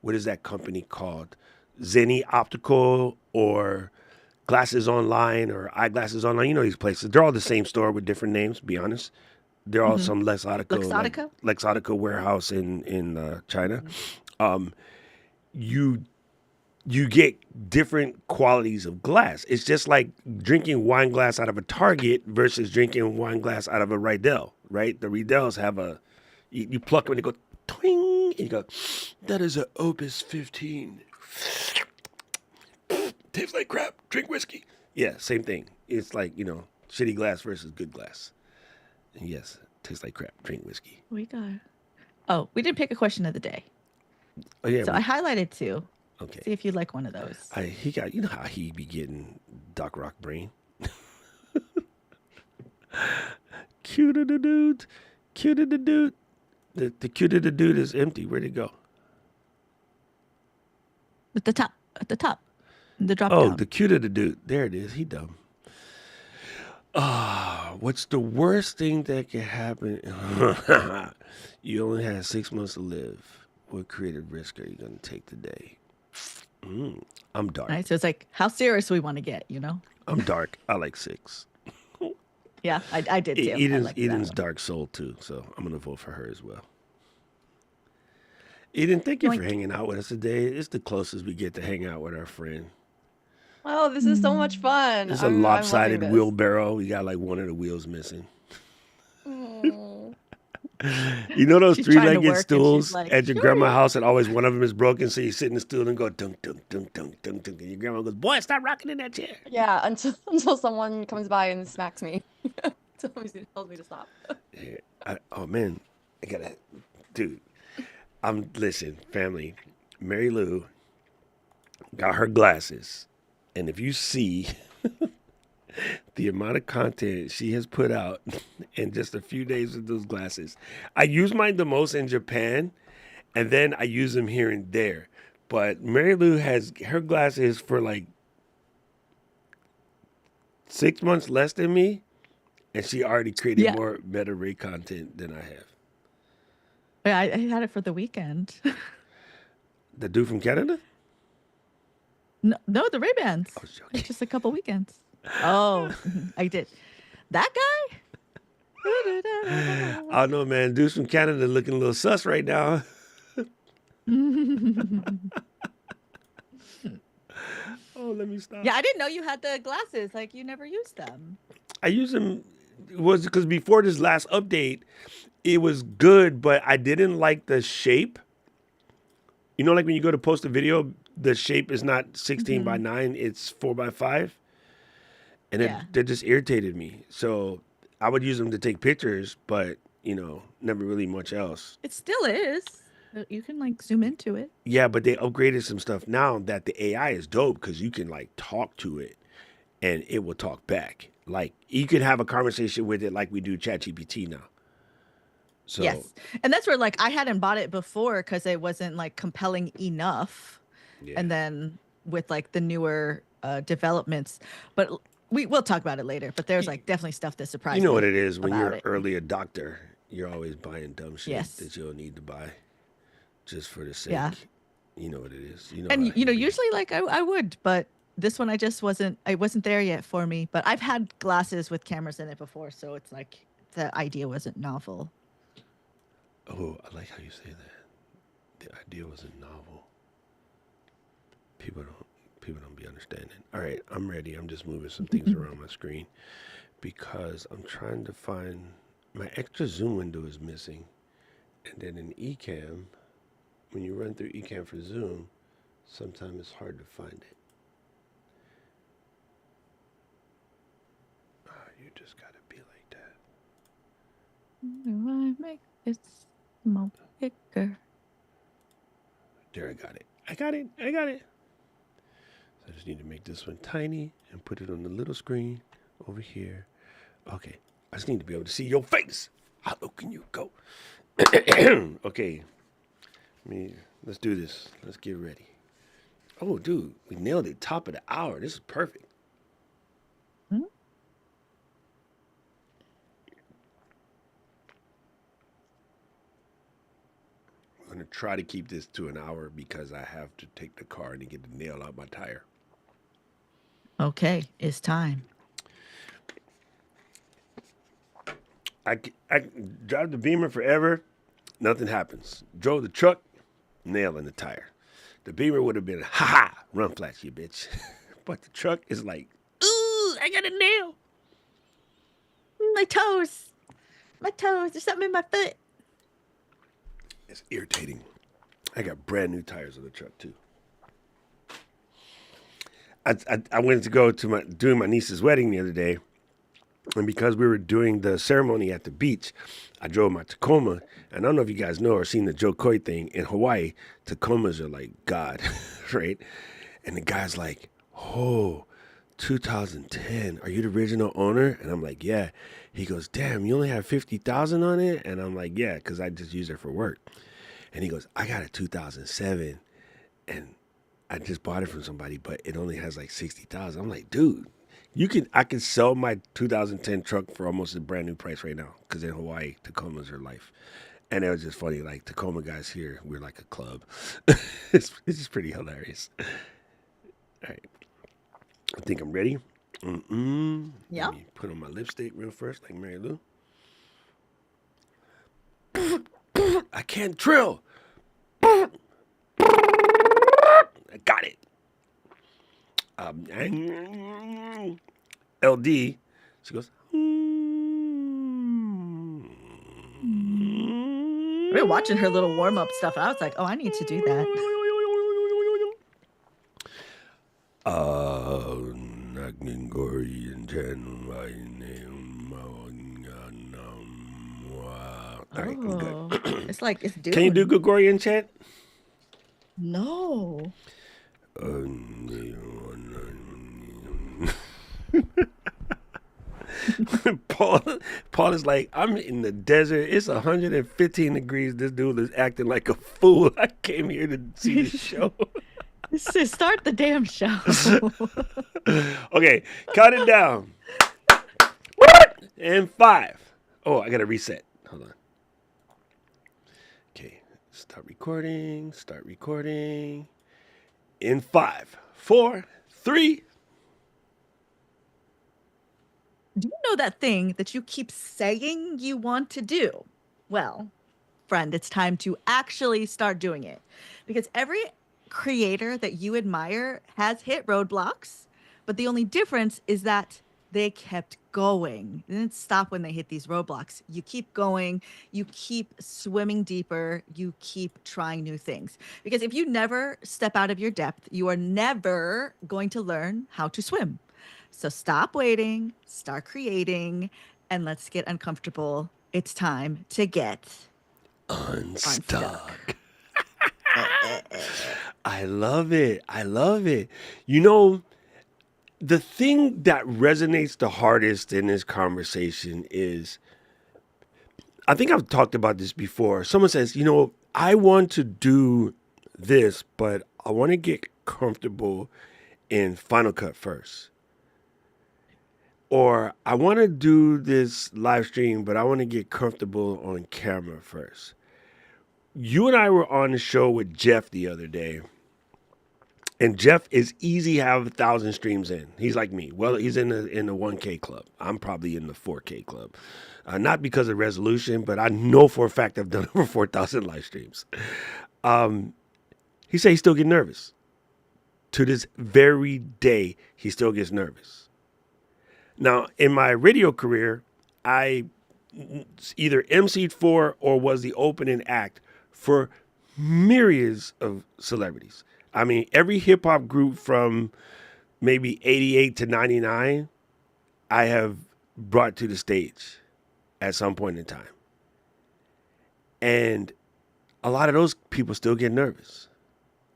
what is that company called? Zenni Optical or Glasses Online or Eyeglasses Online, these places. They're all the same store with different names, to be honest. They're all some Luxottica? Luxottica warehouse in China. You get different qualities of glass. It's just like drinking wine glass out of a Target versus drinking wine glass out of a Riedel, right? The Riedels have you pluck them and they go twing, and you go, that is an Opus 15. Tastes like crap. Drink whiskey. Yeah, same thing. It's like, shitty glass versus good glass. And yes, tastes like crap. Drink whiskey. We didn't pick a question of the day. Oh, yeah. So I highlighted two. Okay. See if you'd like one of those. He got, how he be getting Doc Rock brain. Cute of the dude. Cute of the dude. The cute of the dude is empty. Where'd it go? At the top. The drop Oh, down. the cute of the dude. There it is. He dumb. What's the worst thing that can happen? You only have 6 months to live. What creative risk are you going to take today? I'm dark. Right? So it's like how serious we want to get, I'm dark. I like 6. Yeah, I did too. I Eden's, liked that Eden's one. dark soul too, so I'm gonna vote for her as well. Eden, thank you for Yoink. hanging out with us today. It's the closest we get to hang out with our friend. Oh, this is so much fun. It's a I'm loving lopsided this. wheelbarrow. We got like one of the wheels missing. Mm. You know those She's trying to three-legged work and stools she's like, at your grandma's house, and always one of them is broken. So you sit in the stool and go dunk dunk dunk dunk dunk dunk, and your grandma goes, "Boy, stop rocking in that chair." Yeah, until someone comes by and smacks me. Tells me to stop. Yeah, oh man, I gotta, dude. Listen, family. Mary Lou got her glasses, and if you see the amount of content she has put out in just a few days with those glasses, I use mine the most in Japan, and then I use them here and there. But Mary Lou has her glasses for like 6 months less than me, and she already created Yeah. more Meta Ray content than I have. Yeah, I had it for the weekend. The dude from Canada? No, the Ray-Bans. I was joking. Just a couple weekends. Oh, I did. That guy? I don't know, man. Dudes from Canada looking a little sus right now. Oh, let me stop. Yeah, I didn't know you had the glasses. Like, you never used them. I use them was because before this last update, it was good, but I didn't like the shape. Like when you go to post a video, the shape is not 16 by 9, it's 4 by 5. And that just irritated me. So I would use them to take pictures, but, never really much else. It still is. You can, like, zoom into it. Yeah, but they upgraded some stuff now that the AI is dope because you can, like, talk to it and it will talk back. Like, you can have a conversation with it like we do ChatGPT now. So Yes. And that's where like I hadn't bought it before because it wasn't like compelling enough. yeah. And then with like the newer developments, but we'll talk about it later. But there's like definitely stuff that surprised You me know what it is when you're about an it. early adopter, you're always buying dumb shit Yes. that you don't need to buy just for the sake. Yeah. You know what it is. You know And how you know, be. usually like I would, but this one I wasn't there yet for me. But I've had glasses with cameras in it before, so it's like the idea wasn't novel. Oh, I like how you say that. The idea wasn't novel. People don't be understanding. All right, I'm ready. I'm just moving some things around my screen because I'm trying to find my extra zoom window is missing. And then in Ecamm, when you run through Ecamm for zoom, sometimes it's hard to find it. You just gotta be like that. Do I make this more bigger? There, I got it. I got it. So I just need to make this one tiny and put it on the little screen over here. Okay. I just need to be able to see your face. How low can you go? Okay. Let's do this. Let's get ready. Oh, dude, we nailed it. Top of the hour. This is perfect. I'm going to try to keep this to an hour because I have to take the car and get the nail out my tire. Okay, it's time. I drive the Beamer forever. Nothing happens. Drove the truck, nail in the tire. The Beamer would have been, ha, run flat, you bitch. But the truck is like, ooh, I got a nail. My toes. There's something in my foot. It's irritating. I got brand new tires on the truck too. I went to go to doing my niece's wedding the other day, and because we were doing the ceremony at the beach, I drove my Tacoma. And I don't know if you guys know or seen the Joe Coy thing in Hawaii. Tacomas are like God, right? And the guy's like, "Oh, 2010. Are you the original owner?" And I'm like, "Yeah." He goes, "Damn, you only have 50,000 on it?" And I'm like, "Yeah, because I just use it for work." And he goes, "I got a 2007, and I just bought it from somebody, but it only has like 60,000." I'm like, "Dude, I can sell my 2010 truck for almost a brand new price right now because in Hawaii, Tacomas are life." And it was just funny, like Tacoma guys here, we're like a club. It's just pretty hilarious. All right, I think I'm ready. Yeah. Let me put on my lipstick real first, like Mary Lou. I can't drill. I got it. LD, she goes. We were watching her little warm up stuff, and I was like, "Oh, I need to do that." All right, I'm good. It's like it's doing. Can you do Gregorian chant? No. Paul is like, I'm in the desert. It's 115 degrees. This dude is acting like a fool. I came here to see the show. Start the damn show. Okay, count it down. And 5. Oh, I gotta reset. Hold on. Okay, start recording. In 5, 4, 3. Do you know that thing that you keep saying you want to do? Well, friend, it's time to actually start doing it. Because every creator that you admire has hit roadblocks, but the only difference is that they kept going. They didn't stop when they hit these roadblocks. You keep going, you keep swimming deeper, you keep trying new things. Because if you never step out of your depth, you are never going to learn how to swim. So stop waiting, start creating, and let's get uncomfortable. It's time to get Unstuck. I love it. You know, the thing that resonates the hardest in this conversation is I think I've talked about this before. Someone says, you know, I want to do this, but I want to get comfortable in Final Cut first. Or I want to do this live stream, but I want to get comfortable on camera first. You and I were on the show with Jeff the other day, and Jeff is easy have 1,000 streams in. He's like me. Well, he's in the 1K club. I'm probably in the 4K club. Not because of resolution, but I know for a fact I've done over 4,000 live streams. He said he still get nervous. To this very day, he still gets nervous. Now, in my radio career, I either emceed for or was the opening act for myriads of celebrities. I mean, every hip hop group from maybe 88 to 99, I have brought to the stage at some point in time. And a lot of those people still get nervous,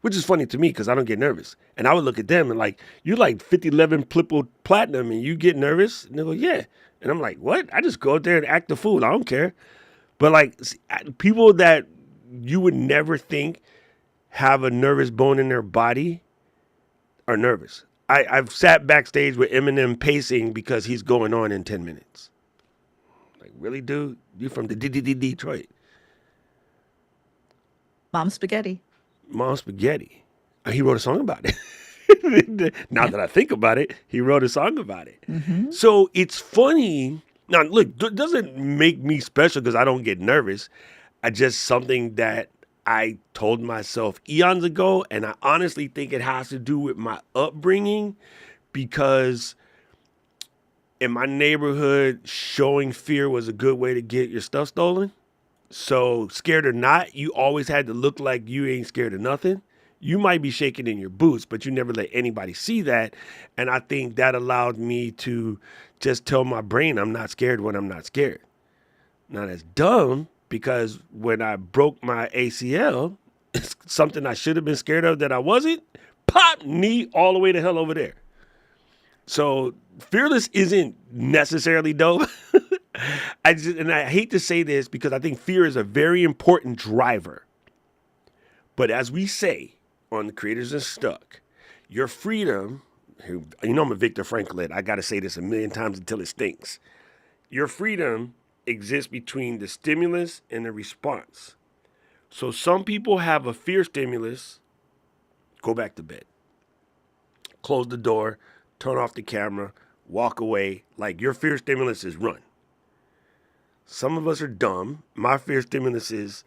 which is funny to me because I don't get nervous. And I would look at them and like, you're like 5011 Plipple Platinum and you get nervous? And they go, yeah. And I'm like, what? I just go out there and act the fool. I don't care. But like people that you would never think have a nervous bone in their body are nervous. I've sat backstage with Eminem pacing because he's going on in 10 minutes. Like, really, dude? You from the Detroit. Mom spaghetti. Mom Spaghetti. He wrote a song about it. Now that I think about it, he wrote a song about it. Mm-hmm. So it's funny. Now, look, it doesn't make me special because I don't get nervous. I just something that I told myself eons ago, and I honestly think it has to do with my upbringing because in my neighborhood, showing fear was a good way to get your stuff stolen. So scared or not, you always had to look like you ain't scared of nothing. You might be shaking in your boots, but you never let anybody see that. And I think that allowed me to just tell my brain I'm not scared when I'm not scared. Now that's dumb because when I broke my ACL, it's something I should have been scared of that I wasn't. Pop, knee all the way to hell over there. So fearless isn't necessarily dope. And I hate to say this because I think fear is a very important driver. But as we say on the Creators Unstuck, your freedom, you know I'm a Viktor Frankl. I got to say this a million times until it stinks. Your freedom exists between the stimulus and the response. So some people have a fear stimulus, go back to bed, close the door, turn off the camera, walk away. Like your fear stimulus is run. Some of us are dumb. My fear stimulus is,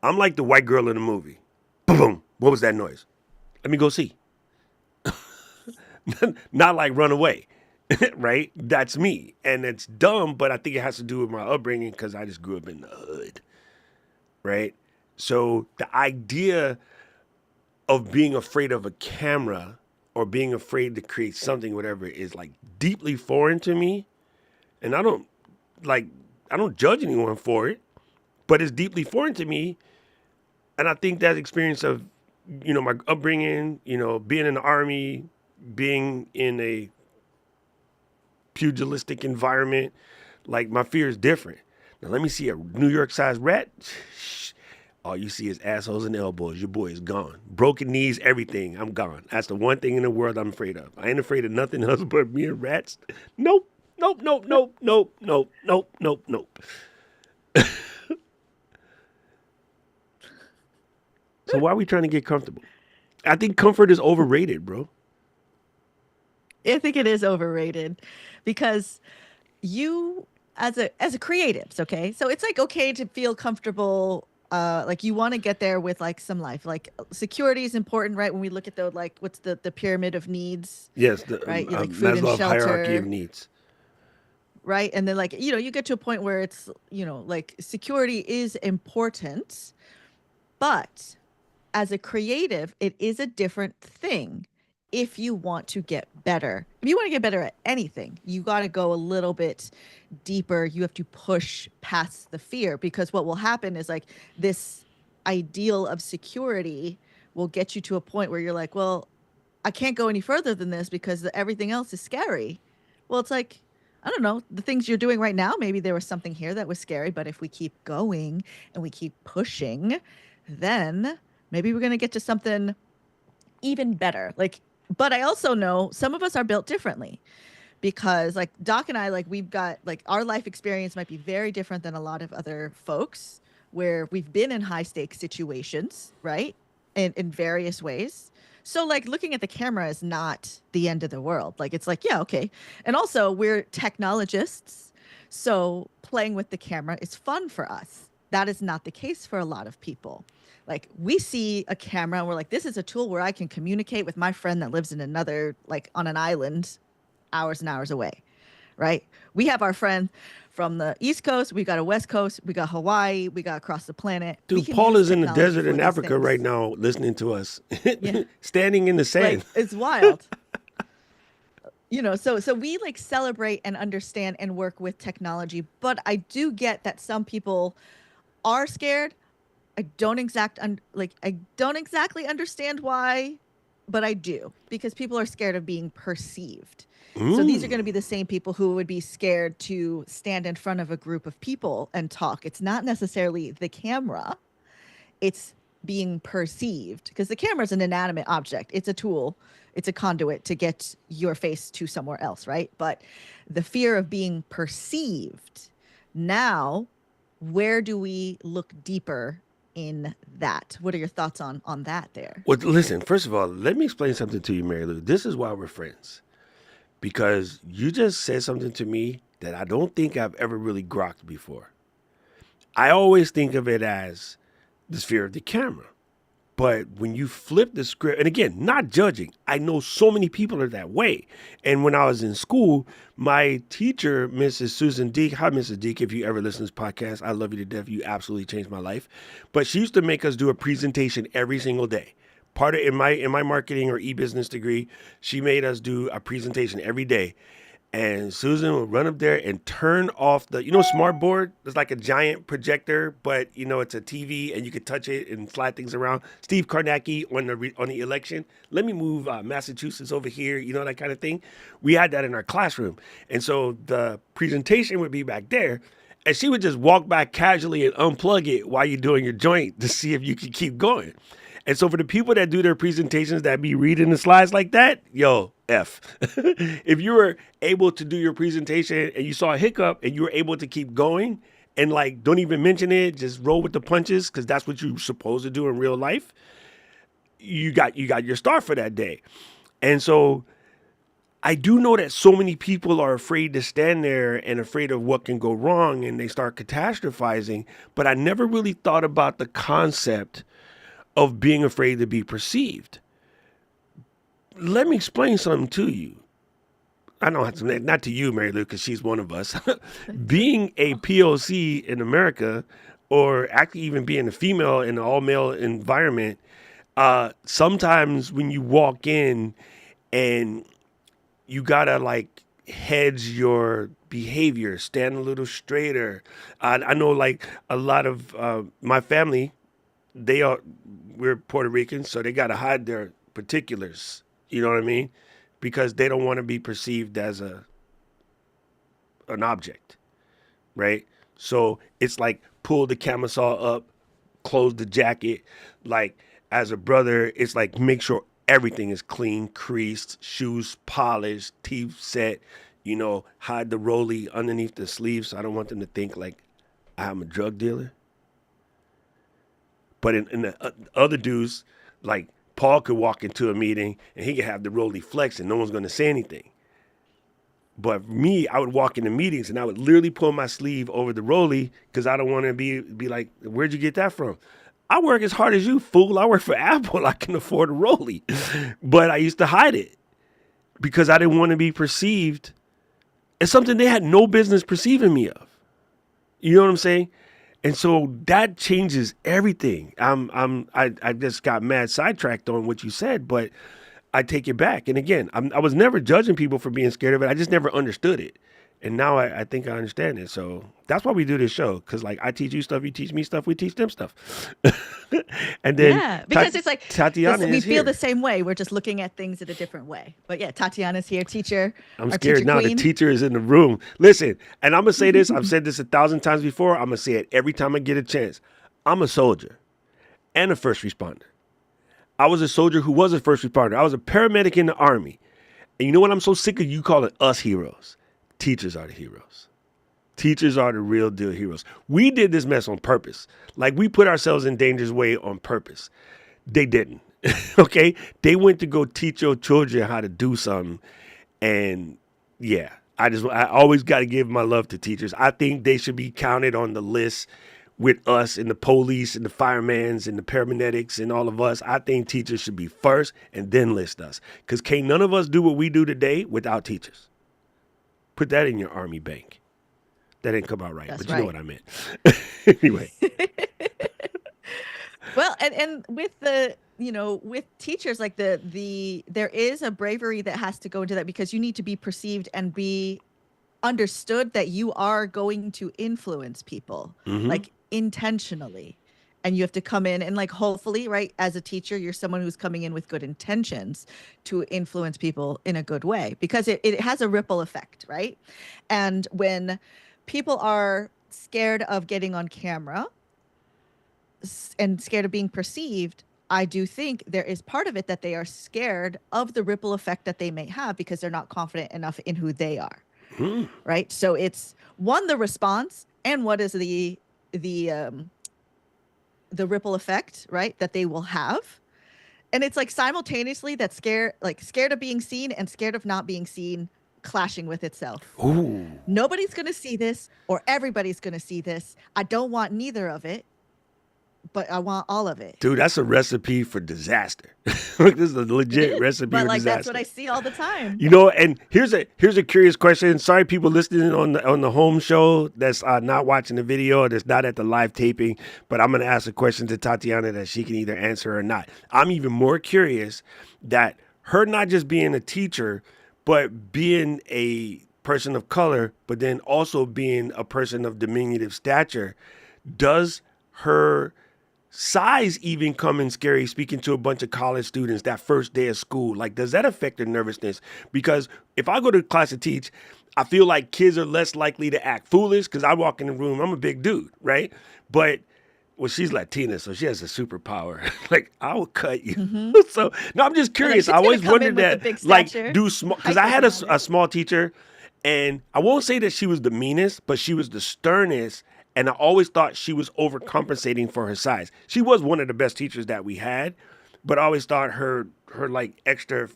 I'm like the white girl in the movie. Boom, boom. What was that noise? Let me go see. Not like run away, right? That's me. And it's dumb, but I think it has to do with my upbringing because I just grew up in the hood, right? So the idea of being afraid of a camera or being afraid to create something, whatever, is like deeply foreign to me. And I don't judge anyone for it, but it's deeply foreign to me. And I think that experience of, my upbringing, being in the army, being in a pugilistic environment, like my fear is different. Now let me see a New York-sized rat. All you see is assholes and elbows. Your boy is gone. Broken knees, everything. I'm gone. That's the one thing in the world I'm afraid of. I ain't afraid of nothing else but me and rats. Nope. Nope, nope, nope, nope, nope, nope, nope, nope. So why are we trying to get comfortable? I think comfort is overrated, bro. I think it is overrated because you as a creatives, okay? So it's like okay to feel comfortable. Like you want to get there with like some life. Like security is important, right? When we look at the like what's the pyramid of needs. Yes, right? Like food and Maslow's shelter. hierarchy of needs. Right. And then like, you get to a point where it's, like security is important, but as a creative, it is a different thing. If you want to get better, if you want to get better at anything, you got to go a little bit deeper. You have to push past the fear because what will happen is like this ideal of security will get you to a point where you're like, well, I can't go any further than this because everything else is scary. Well, it's like, I don't know, the things you're doing right now, maybe there was something here that was scary, but if we keep going and we keep pushing, then maybe we're going to get to something even better. Like, but I also know some of us are built differently because like Doc and I, like we've got like our life experience might be very different than a lot of other folks where we've been in high stakes situations, right? In various ways. So like looking at the camera is not the end of the world. Like it's like, yeah, okay. And also we're technologists. So playing with the camera is fun for us. That is not the case for a lot of people. Like we see a camera and we're like, this is a tool where I can communicate with my friend that lives in another, like on an island, hours and hours away, right? We have our friend from the East Coast, we got a West Coast, we got Hawaii, we got across the planet. We Dude, can Paul use is in the technology desert for in these Africa right things. now listening to us, Yeah. standing in the sand. Like it's wild. You know, so we like celebrate and understand and work with technology, but I do get that some people are scared. I don't exactly understand why, but I do because people are scared of being perceived. So these are going to be the same people who would be scared to stand in front of a group of people and talk. It's not necessarily the camera, it's being perceived because the camera is an inanimate object. It's a tool, it's a conduit to get your face to somewhere else, right? But the fear of being perceived, now, where do we look deeper in that? What are your thoughts on that there? Well, listen, first of all, let me explain something to you, Mary Lou. This is why we're friends. Because you just said something to me that I don't think I've ever really grokked before. I always think of it as the fear of the camera. But when you flip the script, and again, not judging, I know so many people are that way. And when I was in school, my teacher, Mrs. Susan Deek, hi, Mrs. Deek, if you ever listen to this podcast, I love you to death. You absolutely changed my life. But she used to make us do a presentation every single day. Part of in my marketing or e-business degree, she made us do a presentation every day. And Susan would run up there and turn off the, smart board. It's like a giant projector, but it's a TV and you could touch it and slide things around. Steve Karnacki on the election. Let me move Massachusetts over here, that kind of thing. We had that in our classroom, and so the presentation would be back there, and she would just walk back casually and unplug it while you're doing your joint to see if you could keep going. And so for the people that do their presentations that be reading the slides like that, yo, F. If you were able to do your presentation and you saw a hiccup and you were able to keep going and like don't even mention it, just roll with the punches because that's what you're supposed to do in real life, you got your star for that day. And so I do know that so many people are afraid to stand there and afraid of what can go wrong and they start catastrophizing, but I never really thought about the concept of being afraid to be perceived. Let me explain something to you. I don't have to, not to you, Mary Lou, because she's one of us. Being a POC in America, or actually even being a female in an all-male environment, sometimes when you walk in and you gotta like hedge your behavior, stand a little straighter. I know like a lot of my family, we're Puerto Ricans, so they got to hide their particulars. You know what I mean? Because they don't want to be perceived as an object, right? So it's like pull the camisole up, close the jacket. Like as a brother, it's like make sure everything is clean, creased, shoes polished, teeth set, hide the rollie underneath the sleeves. So I don't want them to think like I'm a drug dealer. But in the other dudes, like Paul could walk into a meeting and he could have the rollie flex and no one's going to say anything. But me, I would walk into meetings and I would literally pull my sleeve over the rollie because I don't want to be like, where'd you get that from? I work as hard as you, fool. I work for Apple. I can afford a rollie. But I used to hide it because I didn't want to be perceived as something they had no business perceiving me of. You know what I'm saying? And so that changes everything. I just got mad sidetracked on what you said, but I take it back. And again, I was never judging people for being scared of it. I just never understood it. And now I think I understand it. So that's why we do this show. Because, like, I teach you stuff, you teach me stuff, we teach them stuff. And then Yeah, because it's like Tatiana we is feel here. the same way. We're just looking at things in a different way. But yeah, Tatiana's here, teacher. I'm our scared teacher now. queen. The teacher is in the room. Listen, and I'm going to say this. I've said this 1,000 times before. I'm going to say it every time I get a chance. I'm a soldier and a first responder. I was a soldier who was a first responder. I was a paramedic in the Army. And you know what I'm so sick of you calling us heroes? Teachers are the heroes. Teachers are the real deal heroes. We did this mess on purpose. Like, we put ourselves in danger's way on purpose. They didn't. Okay? They went to go teach your children how to do something. And yeah, I always got to give my love to teachers. I think they should be counted on the list with us and the police and the firemen and the paramedics and all of us. I think teachers should be first and then list us. Because can't none of us do what we do today without teachers. Put that in your Army bank. That didn't come out right, That's but you know right. what I meant. Anyway. Well, and with the with teachers, like there is a bravery that has to go into that, because you need to be perceived and be understood that you are going to influence people, like, intentionally. And you have to come in and, like, hopefully, right, as a teacher, you're someone who's coming in with good intentions to influence people in a good way, because it has a ripple effect, right? And when people are scared of getting on camera and scared of being perceived, I do think there is part of it that they are scared of the ripple effect that they may have, because they're not confident enough in who they are. Right. So it's one, the response, and what is the ripple effect, right, that they will have. And it's like simultaneously that scared of being seen and scared of not being seen clashing with itself. Ooh. Nobody's going to see this, or everybody's going to see this. I don't want neither of it, but I want all of it. Dude, that's a recipe for disaster. Like, this is a legit recipe But for like disaster. that's what I see all the time. You know, and here's a curious question. Sorry, people listening on the home show that's not watching the video or that's not at the live taping, but I'm going to ask a question to Tatiana that she can either answer or not. I'm even more curious that her not just being a teacher, but being a person of color, but then also being a person of diminutive stature, does her size even come in scary, speaking to a bunch of college students that first day of school? Like, does that affect their nervousness? Because if I go to class to teach, I feel like kids are less likely to act foolish, because I walk in the room, I'm a big dude, right? But, well, she's Latina, so she has a superpower. Like, I will cut you. So, no, I'm just curious. she's I always gonna come in wondered with the that, big like, stature, do small, because hype I had us about a it. small teacher, and I won't say that she was the meanest, but she was the sternest. And I always thought she was overcompensating for her size. She was one of the best teachers that we had, but I always thought her like extra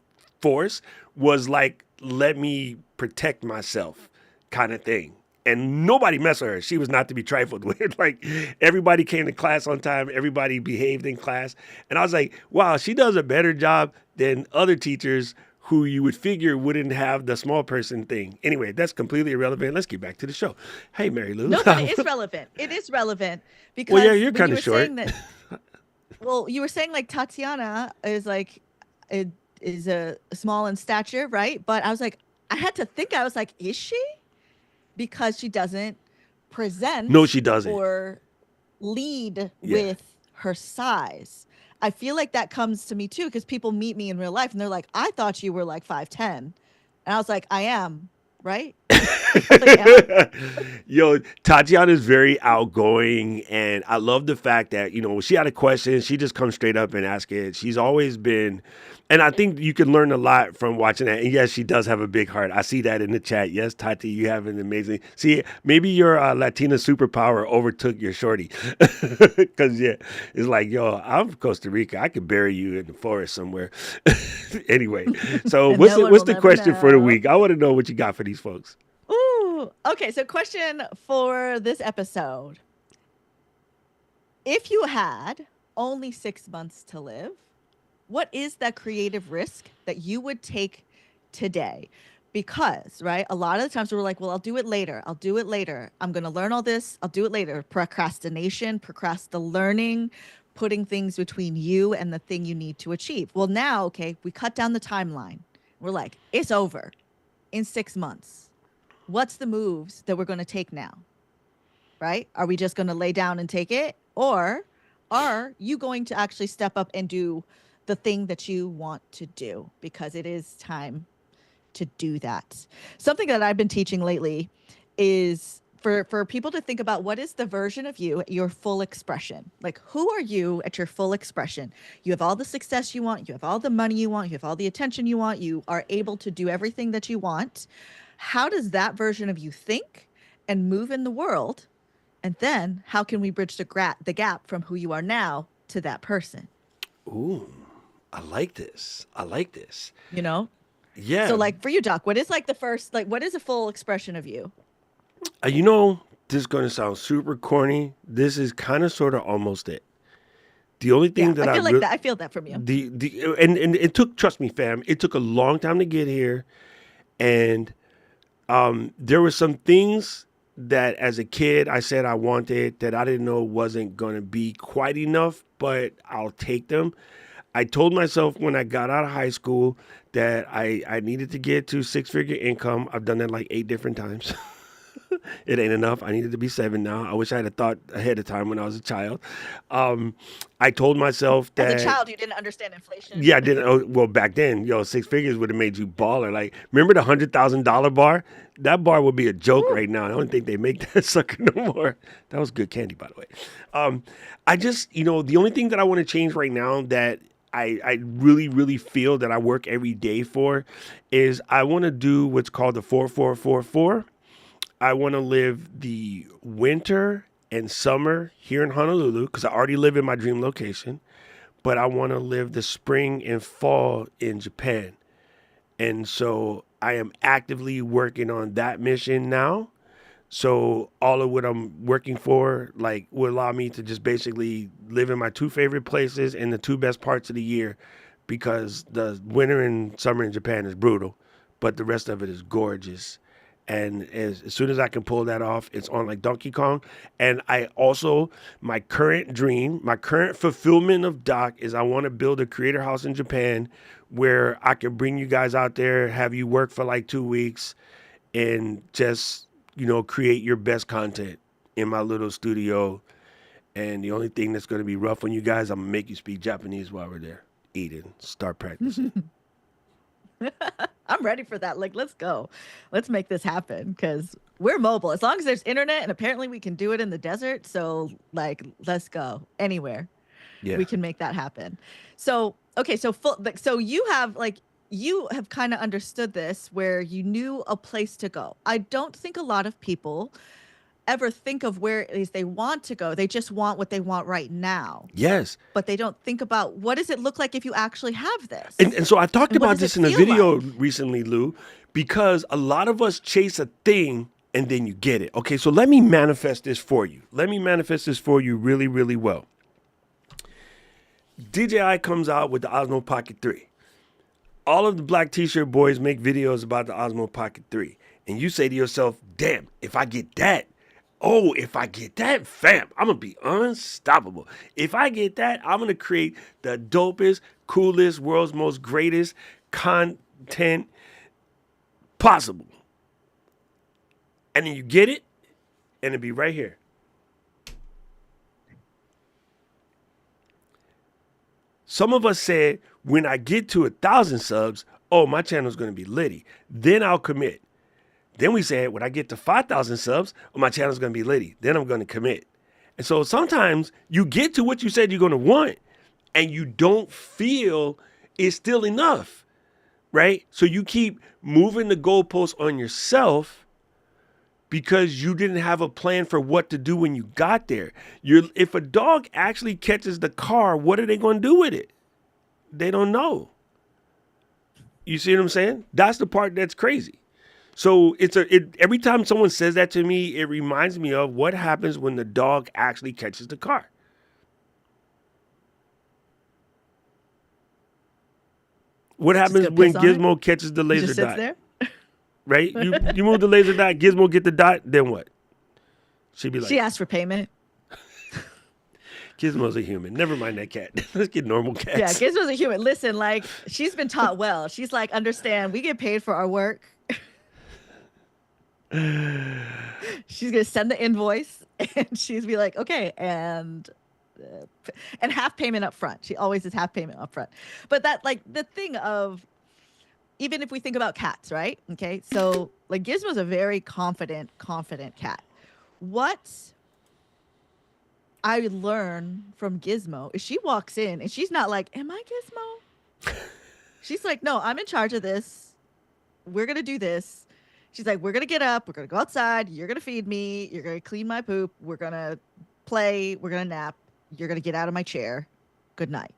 force was like, let me protect myself kind of thing. And nobody messed with her. She was not to be trifled with. Like, everybody came to class on time. Everybody behaved in class. And I was like, wow, she does a better job than other teachers who you would figure wouldn't have the small person thing. Anyway, that's completely irrelevant. Let's get back to the show. Hey, Mary Lou. No, but it is relevant. It is relevant because Well, yeah, you're when kind you of were short. saying that, well, you were saying like Tatiana is like is a small in stature, right? But I was like, I had to think. I was like, is she? Because she doesn't present No, she doesn't. or lead Yeah. with her size. I feel like that comes to me too, because people meet me in real life and they're like, I thought you were like 5'10". And I was like, I am, right? Like, Yo, Tatiana is very outgoing, and I love the fact that, you know, when she had a question, she just comes straight up and ask it. She's always been, and I think you can learn a lot from watching that. And yes, she does have a big heart. I see that in the chat. Yes, Tati, you have an amazing. See, maybe your Latina superpower overtook your shorty, because yeah, it's like, yo, I'm from Costa Rica. I could bury you in the forest somewhere. Anyway, so And what's no one what's will the never question for the know. week? I want to know what you got for these folks. Ooh, okay. So, question for this episode: if you had only 6 months to live, what is that creative risk that you would take today? Because, right, a lot of the times we're like, well, I'll do it later. I'll do it later. I'm going to learn all this. I'll do it later. Procrastination, the learning, putting things between you and the thing you need to achieve. Well, now, okay, we cut down the timeline. We're like, it's over in 6 months. what's the moves that we're going to take now? Right? Are we just going to lay down and take it? Or are you going to actually step up and do the thing that you want to do? Because it is time to do that. Something that I've been teaching lately is for people to think about what is the version of you at your full expression. Like, who are you at your full expression? You have all the success you want, you have all the money you want, you have all the attention you want, you are able to do everything that you want. How does that version of you think and move in the world? And then how can we bridge the gap from who you are now to that person? Ooh, I like this. I like this. You know? Yeah. So like for you, Doc, what is like the first, like what is a full expression of you? You know, this is going to sound super corny. This is kind of sort of almost it. The only thing that I feel like re- that. I feel that from you. and it took, trust me, fam, it took a long time to get here. And there were some things that as a kid I said I wanted that I didn't know wasn't going to be quite enough, but I'll take them. I told myself when I got out of high school that I needed to get to 6-figure income. I've done that like 8 different times. It ain't enough. I needed to be 7 now. I wish I had thought ahead of time when I was a child. I told myself that As a child, you didn't understand inflation. yeah, I didn't. Oh, well, back then, 6 figures would have made you baller. Like, remember the $100,000 bar? That bar would be a joke right now. I don't think they make that sucker no more. That was good candy, by the way. I just, the only thing that I want to change right now that I really, really feel that I work every day for is I want to do what's called the 4-4-4-4. I want to live the winter and summer here in Honolulu because I already live in my dream location, but I want to live the spring and fall in Japan. And so I am actively working on that mission now. So all of what I'm working for, like, will allow me to just basically live in my 2 favorite places in the 2 best parts of the year because the winter and summer in Japan is brutal, but the rest of it is gorgeous. And as soon as I can pull that off, it's on like Donkey Kong. And I also, my current dream, my current fulfillment of Doc is I want to build a creator house in Japan where I can bring you guys out there, have you work for like 2 weeks and just, create your best content in my little studio. And the only thing that's going to be rough on you guys, I'm going to make you speak Japanese while we're there. Eating, start practicing. I'm ready for that. Like, let's go. Let's make this happen because we're mobile. As long as there's internet, and apparently we can do it in the desert. So, like, let's go anywhere. Yeah. We can make that happen. So, okay. So, you have kind of understood this where you knew a place to go. I don't think a lot of people ever think of where it is they want to go. They just want what they want right now. Yes. But they don't think about what does it look like if you actually have this. And so I talked And what about does this it in a feel video like? recently, Lou, because a lot of us chase a thing and then you get it. Okay, so let me manifest this for you. Let me manifest this for you really, really well. DJI comes out with the Osmo Pocket 3. All of the black t-shirt boys make videos about the Osmo Pocket 3. And you say to yourself, damn, if I get that, fam, I'm going to be unstoppable. If I get that, I'm going to create the dopest, coolest, world's most greatest content possible. And then you get it, and it'll be right here. Some of us said, when I get to 1,000 subs, my channel's going to be litty. Then I'll commit. Then we said, when I get to 5,000 subs, my channel's going to be litty. Then I'm going to commit. And so sometimes you get to what you said you're going to want and you don't feel it's still enough, right? So you keep moving the goalposts on yourself because you didn't have a plan for what to do when you got there. If a dog actually catches the car, what are they going to do with it? They don't know. You see what I'm saying? That's the part that's crazy. So every time someone says that to me, it reminds me of what happens when the dog actually catches the car. What happens when Gizmo catches the laser dot? There? Right? You move the laser dot, Gizmo get the dot, then what? She'd be like, she asked for payment. Gizmo's a human. Never mind that cat. Let's get normal cats. Yeah, Gizmo's a human. Listen, like, she's been taught well. She's like, understand, we get paid for our work. She's gonna send the invoice, and she's be like, okay, and half payment up front. She always is half payment up front. But that, like, the thing of, even if we think about cats, right? Okay, so like Gizmo's a very confident cat. What I learn from Gizmo is she walks in and she's not like, am I Gizmo? She's like, no, I'm in charge of this. We're gonna do this. She's like, we're gonna get up, we're gonna go outside, you're gonna feed me, you're gonna clean my poop, we're gonna play, we're gonna nap, you're gonna get out of my chair. Good night.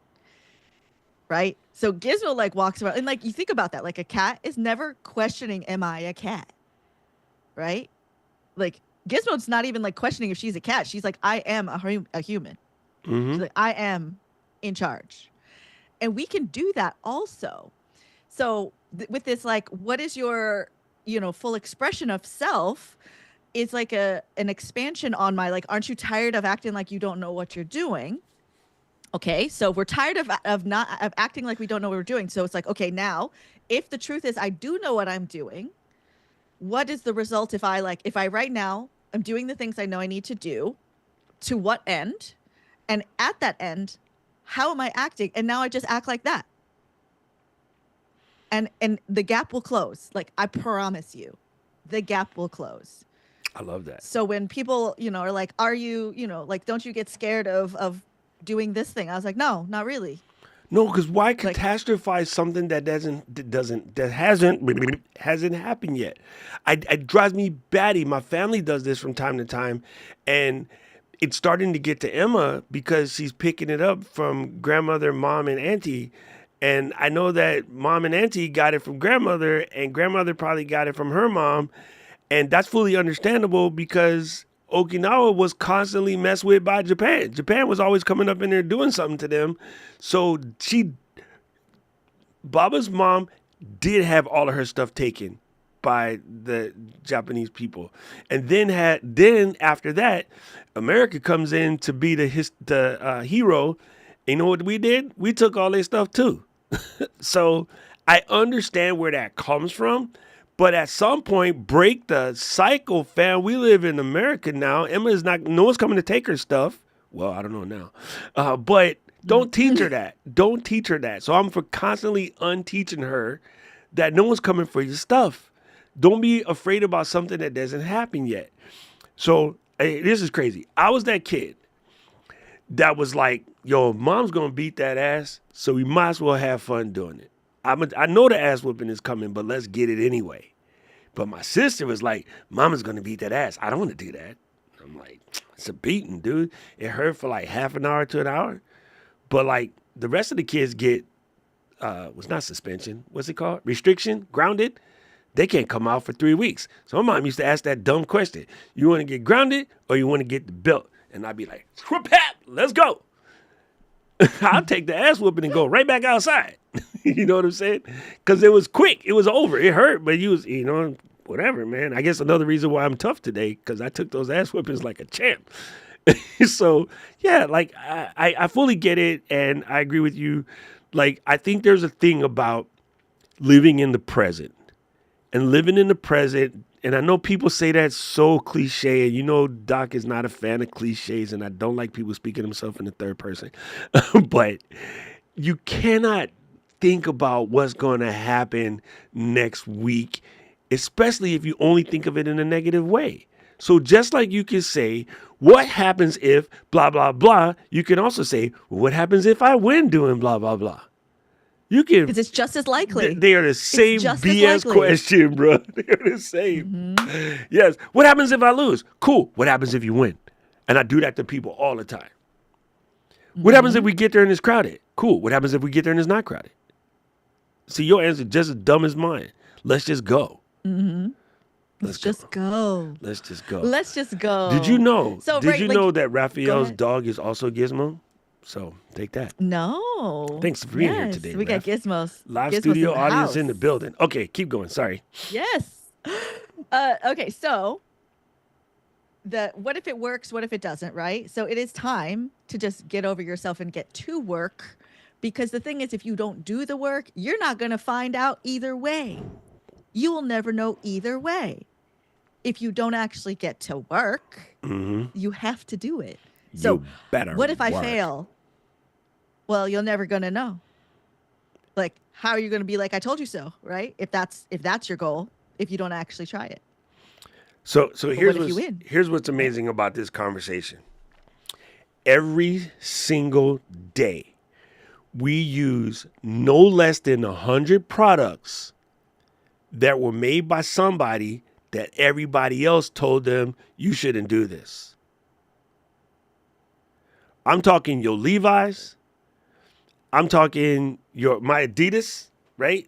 Right? So Gizmo like walks around, and like you think about that, like a cat is never questioning, am I a cat? Right? Like Gizmo's not even like questioning if she's a cat. She's like, I am a human. Mm-hmm. She's like, I am in charge. And we can do that also. So with this, like, what is your, full expression of self? Is like an expansion on my, like, aren't you tired of acting like you don't know what you're doing? Okay, so we're tired of not of acting like we don't know what we're doing. So it's like, okay, now if the truth is I do know what I'm doing, what is the result if I right now I'm doing the things I know I need to do, to what end? And at that end, how am I acting? And now I just act like that. And the gap will close. Like, I promise you, the gap will close. I love that. So when people, are like, are you, like, don't you get scared of doing this thing? I was like, no, not really. No, because why Like- catastrophize something that hasn't happened yet? It drives me batty. My family does this from time to time, and it's starting to get to Emma because she's picking it up from grandmother, mom, and auntie. And I know that mom and auntie got it from grandmother, and grandmother probably got it from her mom. And that's fully understandable because Okinawa was constantly messed with by Japan. Japan was always coming up in there doing something to them. So Baba's mom did have all of her stuff taken by the Japanese people. And then after that, America comes in to be the hero. And you know what we did? We took all their stuff too. So I understand where that comes from. But at some point, break the cycle, fam. We live in America now. No one's coming to take her stuff. Well, I don't know now. But don't teach her that. Don't teach her that. So I'm for constantly unteaching her that no one's coming for your stuff. Don't be afraid about something that doesn't happen yet. So this is crazy. I was that kid that was like, yo, mom's going to beat that ass, so we might as well have fun doing it. I know the ass whooping is coming, but let's get it anyway. But my sister was like, mama's going to beat that ass. I don't want to do that. I'm like, it's a beating, dude. It hurt for like half an hour to an hour. But like the rest of the kids get, was not suspension. What's it called? Restriction? Grounded? They can't come out for 3 weeks. So my mom used to ask that dumb question. You want to get grounded or you want to get the belt? And I'd be like, let's go. I'll take the ass whooping and go right back outside. You know what I'm saying? Because it was quick. It was over. It hurt, but whatever, man. I guess another reason why I'm tough today, because I took those ass whoopings like a champ. So, yeah, like, I fully get it, and I agree with you. Like, I think there's a thing about living in the present. And living in the present, and I know people say that's so cliche, and Doc is not a fan of cliches, and I don't like people speaking themselves in the third person. But you cannot think about what's going to happen next week, especially if you only think of it in a negative way. So just like you can say, what happens if blah, blah, blah, you can also say, well, what happens if I win doing blah, blah, blah? You can, because it's just as likely. They are the same BS question, bro. They are the same. Mm-hmm. Yes. What happens if I lose? Cool. What happens if you win? And I do that to people all the time. Mm-hmm. What happens if we get there and it's crowded? Cool. What happens if we get there and it's not crowded? See, your answer is just as dumb as mine. Let's just go. Mm-hmm. Let's just go. Let's just go. Let's just go. Did you know? Know that Raphael's dog is also Gizmo? So take that. No. Thanks for being here today. We got Gizmos. Live Gizmos studio in audience house. in the building. Okay, keep going. Sorry. Yes. Okay, so what if it works? What if it doesn't, right? So it is time to just get over yourself and get to work. Because the thing is, if you don't do the work, you're not going to find out either way. You will never know either way. if you don't actually get to work, you have to do it. So You better what if I work. fail? Well, you're never going to know. Like, how are you going to be like, I told you so, right? If that's your goal, if you don't actually try it. So But here's what if you win? here's what's amazing about this conversation. Every single day, we use no less than 100 products that were made by somebody that everybody else told them you shouldn't do this. I'm talking your Levi's. I'm talking my Adidas, right?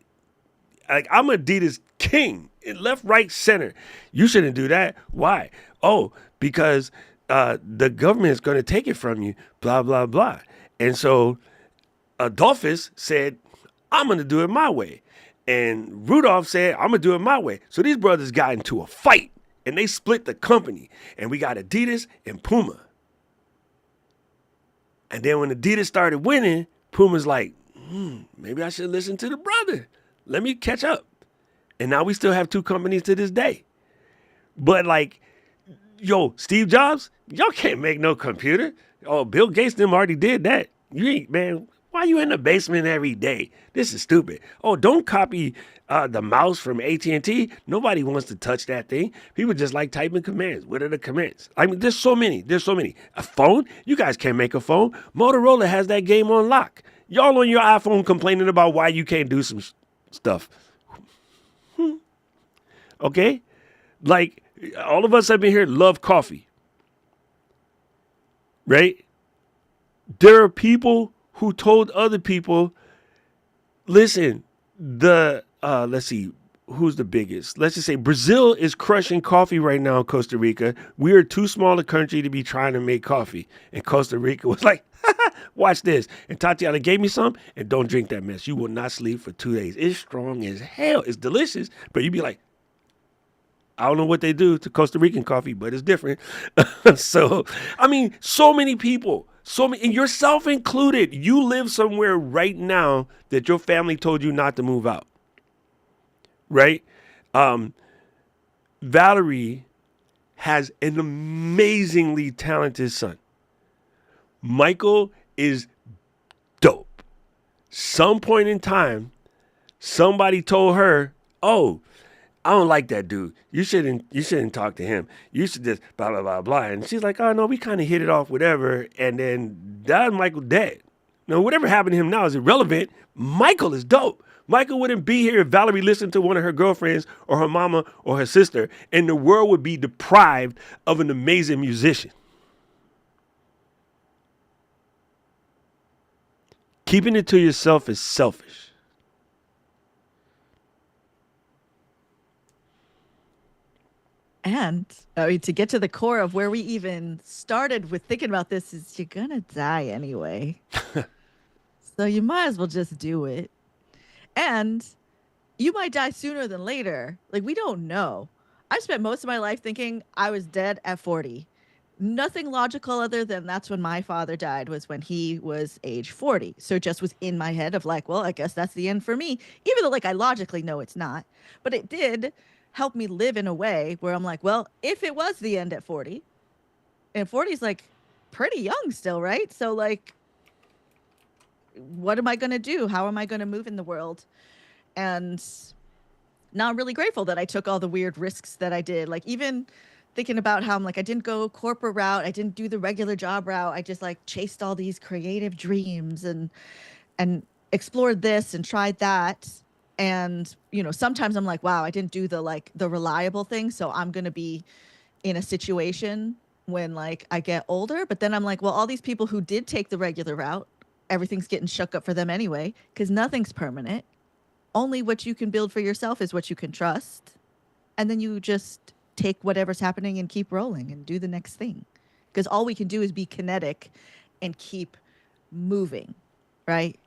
Like, I'm Adidas king, left, right, center. You shouldn't do that. Why? Oh, because the government is going to take it from you. Blah blah blah. And so Adolphus said, "I'm going to do it my way," and Rudolph said, "I'm going to do it my way." So these brothers got into a fight, and they split the company, and we got Adidas and Puma. And then when Adidas started winning, Puma's like, maybe I should listen to the brother. Let me catch up. And now we still have two companies to this day. But like, yo, Steve Jobs, y'all can't make no computer. Oh, Bill Gates them already did that. You ain't, man, why you in the basement every day? This is stupid. Oh, don't copy the mouse from AT&T. Nobody wants to touch that thing. People just like typing commands. What are the commands? I mean, there's so many. A phone? You guys can't make a phone. Motorola has that game on lock. Y'all on your iPhone complaining about why you can't do some stuff. Okay? Like, all of us up in here love coffee. Right? There are people who told other people, listen, let's see, who's the biggest? Let's just say Brazil is crushing coffee right now in Costa Rica. We are too small a country to be trying to make coffee. And Costa Rica was like, watch this. And Tatiana gave me some, and don't drink that mess. You will not sleep for 2 days. It's strong as hell. It's delicious, but you'd be like, I don't know what they do to Costa Rican coffee, but it's different. So, I mean, so many people, and yourself included, you live somewhere right now that your family told you not to move out. Right? Valerie has an amazingly talented son. Michael is dope. Some point in time, somebody told her, oh, I don't like that dude. You shouldn't talk to him. You should just blah, blah, blah, blah. And she's like, oh, no, we kind of hit it off, whatever. And then that Michael dead. Now, whatever happened to him now is irrelevant. Michael is dope. Michael wouldn't be here if Valerie listened to one of her girlfriends or her mama or her sister, and the world would be deprived of an amazing musician. Keeping it to yourself is selfish. And I mean, to get to the core of where we even started with thinking about this is you're going to die anyway. So you might as well just do it. And you might die sooner than later. Like, we don't know. I spent most of my life thinking I was dead at 40. Nothing logical other than that's when my father died, was when he was age 40. So it just was in my head of like, well, I guess that's the end for me. Even though like I logically know it's not. But it did help me live in a way where I'm like, well, if it was the end at 40, and 40 is like pretty young still, right? So like, what am I going to do? How am I going to move in the world? And now I'm really grateful that I took all the weird risks that I did. Like, even thinking about how I'm like, I didn't go corporate route. I didn't do the regular job route. I just like chased all these creative dreams and explored this and tried that. And, you know, sometimes I'm like, wow, I didn't do the reliable thing. So I'm going to be in a situation when like I get older. But then I'm like, well, all these people who did take the regular route, everything's getting shook up for them anyway, because nothing's permanent. Only what you can build for yourself is what you can trust. And then you just take whatever's happening and keep rolling and do the next thing. Because all we can do is be kinetic and keep moving, right?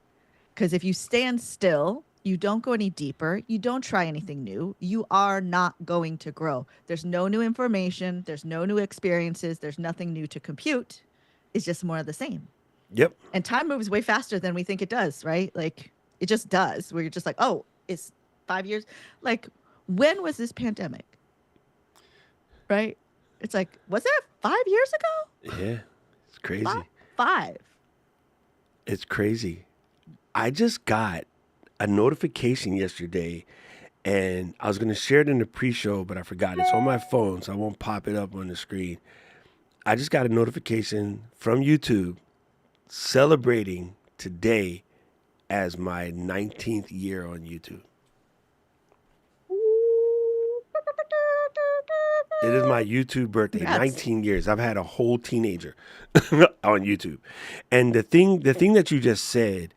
Because if you stand still, you don't go any deeper, you don't try anything new, you are not going to grow. There's no new information, there's no new experiences, there's nothing new to compute. It's just more of the same. Yep. And time moves way faster than we think it does, right? Like, it just does, where you're just like, oh, it's 5 years. Like, when was this pandemic? right? It's like, was that 5 years ago? Yeah, it's crazy. Five. It's crazy. I just got a notification yesterday, and I was going to share it in the pre-show, but I forgot. It's on my phone, so I won't pop it up on the screen. I just got a notification from YouTube celebrating today as my 19th year on YouTube. It is my YouTube birthday, Congrats. 19 years. I've had a whole teenager on YouTube. And the thing that you just said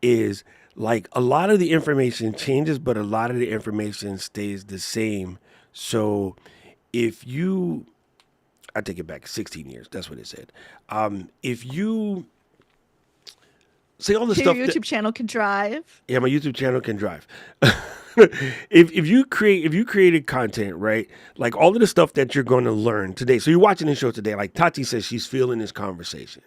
is like a lot of the information changes, but a lot of the information stays the same. So if you, I take it back, 16 years, that's what it said. If you say all the So stuff your YouTube channel can drive. yeah, my YouTube channel can drive. if you created content, right? Like all of the stuff that you're going to learn today. So you're watching this show today. Like Tati says, she's feeling this conversation.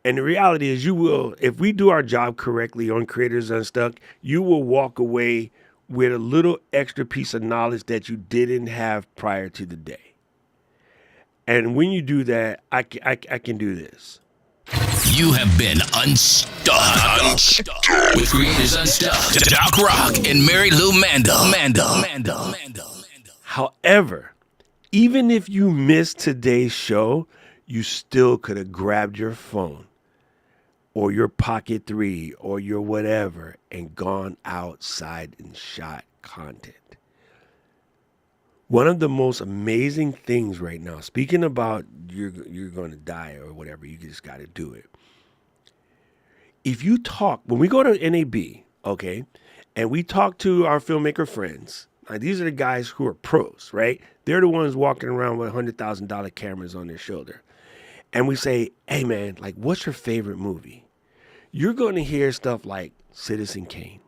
And the reality is, you will, if we do our job correctly on Creators Unstuck, you will walk away with a little extra piece of knowledge that you didn't have prior to the day. And when you do that, I can do this. You have been unstuck. With Creators Unstuck, Doc Rock and Mary Lou Mando. However, even if you missed today's show, you still could have grabbed your phone or your Pocket 3 or your whatever and gone outside and shot content. One of the most amazing things right now, speaking about you're going to die or whatever, you just got to do it. If you talk, when we go to NAB, okay, and we talk to our filmmaker friends, like these are the guys who are pros, right? They're the ones walking around with $100,000 cameras on their shoulder. And we say, hey man, like what's your favorite movie? You're going to hear stuff like Citizen Kane,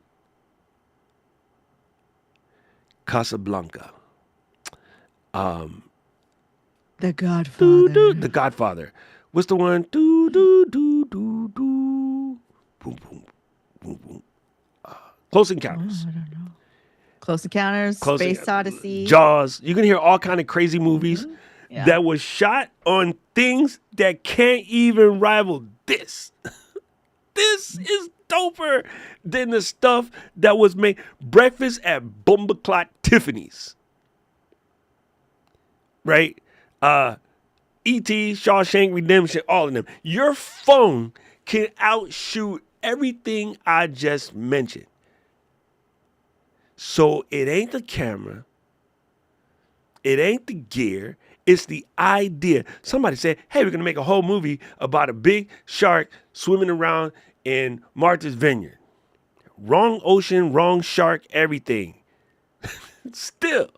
Casablanca, The Godfather. The Godfather. What's the one? Do do do do do. Boom boom boom boom. Close Encounters. I don't know. Close Encounters, Space Odyssey, Jaws. You can hear all kind of crazy movies Yeah. that was shot on things that can't even rival this. This is doper than the stuff that was made. Breakfast at Bumbleclot Tiffany's. Right? E.T., Shawshank Redemption, all of them. Your phone can outshoot everything I just mentioned. So it ain't the camera. It ain't the gear. It's the idea. Somebody said, hey, we're going to make a whole movie about a big shark swimming around in Martha's Vineyard. Wrong ocean, wrong shark, everything. Still,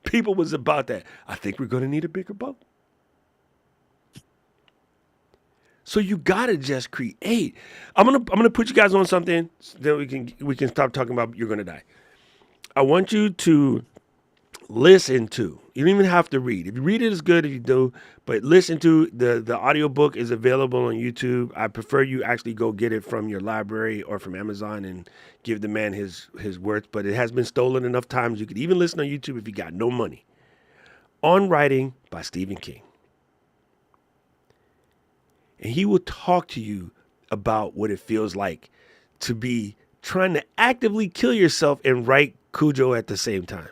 people was about that. I think we're going to need a bigger boat. So you gotta just create. I'm gonna put you guys on something so that we can stop talking about you're gonna die. I want you to listen to. You don't even have to read. If you read it, it's good if you do. But listen to the audiobook is available on YouTube. I prefer you actually go get it from your library or from Amazon and give the man his worth. But it has been stolen enough times. You could even listen on YouTube if you got no money. On Writing by Stephen King. And he will talk to you about what it feels like to be trying to actively kill yourself and write Cujo at the same time.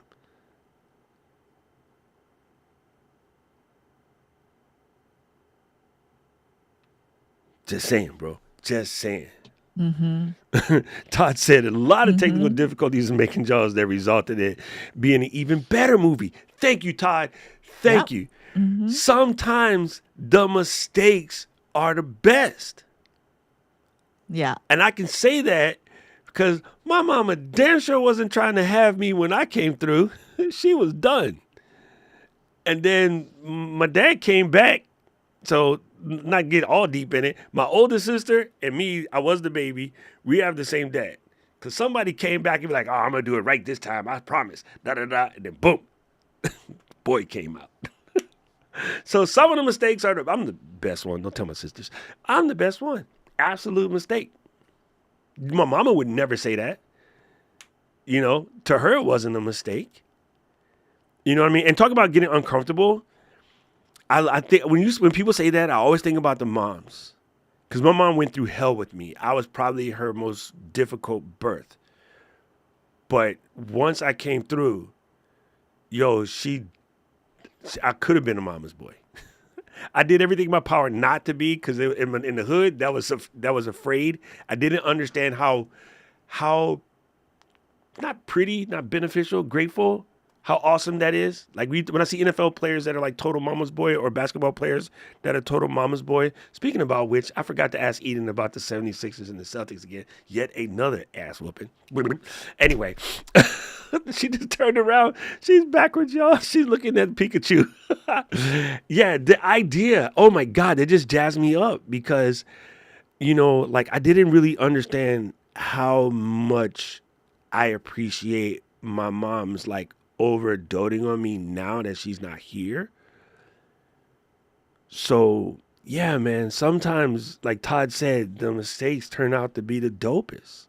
Just saying, bro. Just saying. Mm-hmm. Todd said a lot of technical difficulties in making Jaws that resulted in being an even better movie. Thank you, Todd. Thank you. Mm-hmm. Sometimes the mistakes are the best. Yeah. And I can say that because my mama damn sure wasn't trying to have me when I came through. She was done. And then my dad came back. So not get all deep in it. My older sister and me, I was the baby. We have the same dad. Because somebody came back and be like, oh, I'm going to do it right this time. I promise. Da-da-da. And then boom. Boy came out. So some of the mistakes are, I'm the best one. Don't tell my sisters. I'm the best one. Absolute mistake. My mama would never say that. You know, to her, it wasn't a mistake. You know what I mean? And talk about getting uncomfortable. I think when people say that, I always think about the moms. Because my mom went through hell with me. I was probably her most difficult birth. But once I came through, yo, I could have been a mama's boy. I did everything in my power not to be, because in the hood, that was afraid. I didn't understand how not pretty, not beneficial, grateful, how awesome that is. Like when I see NFL players that are like total mama's boy, or basketball players that are total mama's boy. Speaking about which, I forgot to ask Eden about the 76ers and the Celtics again. Yet another ass whooping. Anyway, she just turned around. She's backwards, y'all. She's looking at Pikachu. Yeah, the idea, oh my God, it just jazzed me up because, like I didn't really understand how much I appreciate my mom's like over doting on me now that she's not here. So yeah, man, sometimes like Todd said, the mistakes turn out to be the dopest.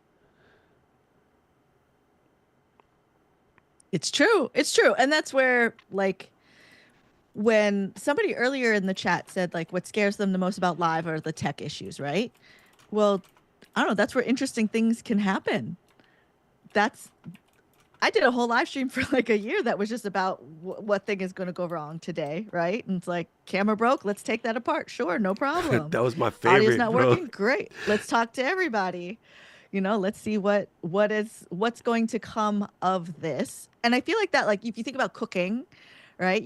It's true. It's true. And that's where, like, when somebody earlier in the chat said, like, what scares them the most about live are the tech issues, right? Well, I don't know. That's where interesting things can happen. I did a whole live stream for like a year that was just about what thing is going to go wrong today, right? And it's like, camera broke, let's take that apart. Sure, no problem. That was my favorite. Audio's not bro. working, great. Let's talk to everybody. Let's see what's going to come of this. And I feel like that, like, if you think about cooking, right?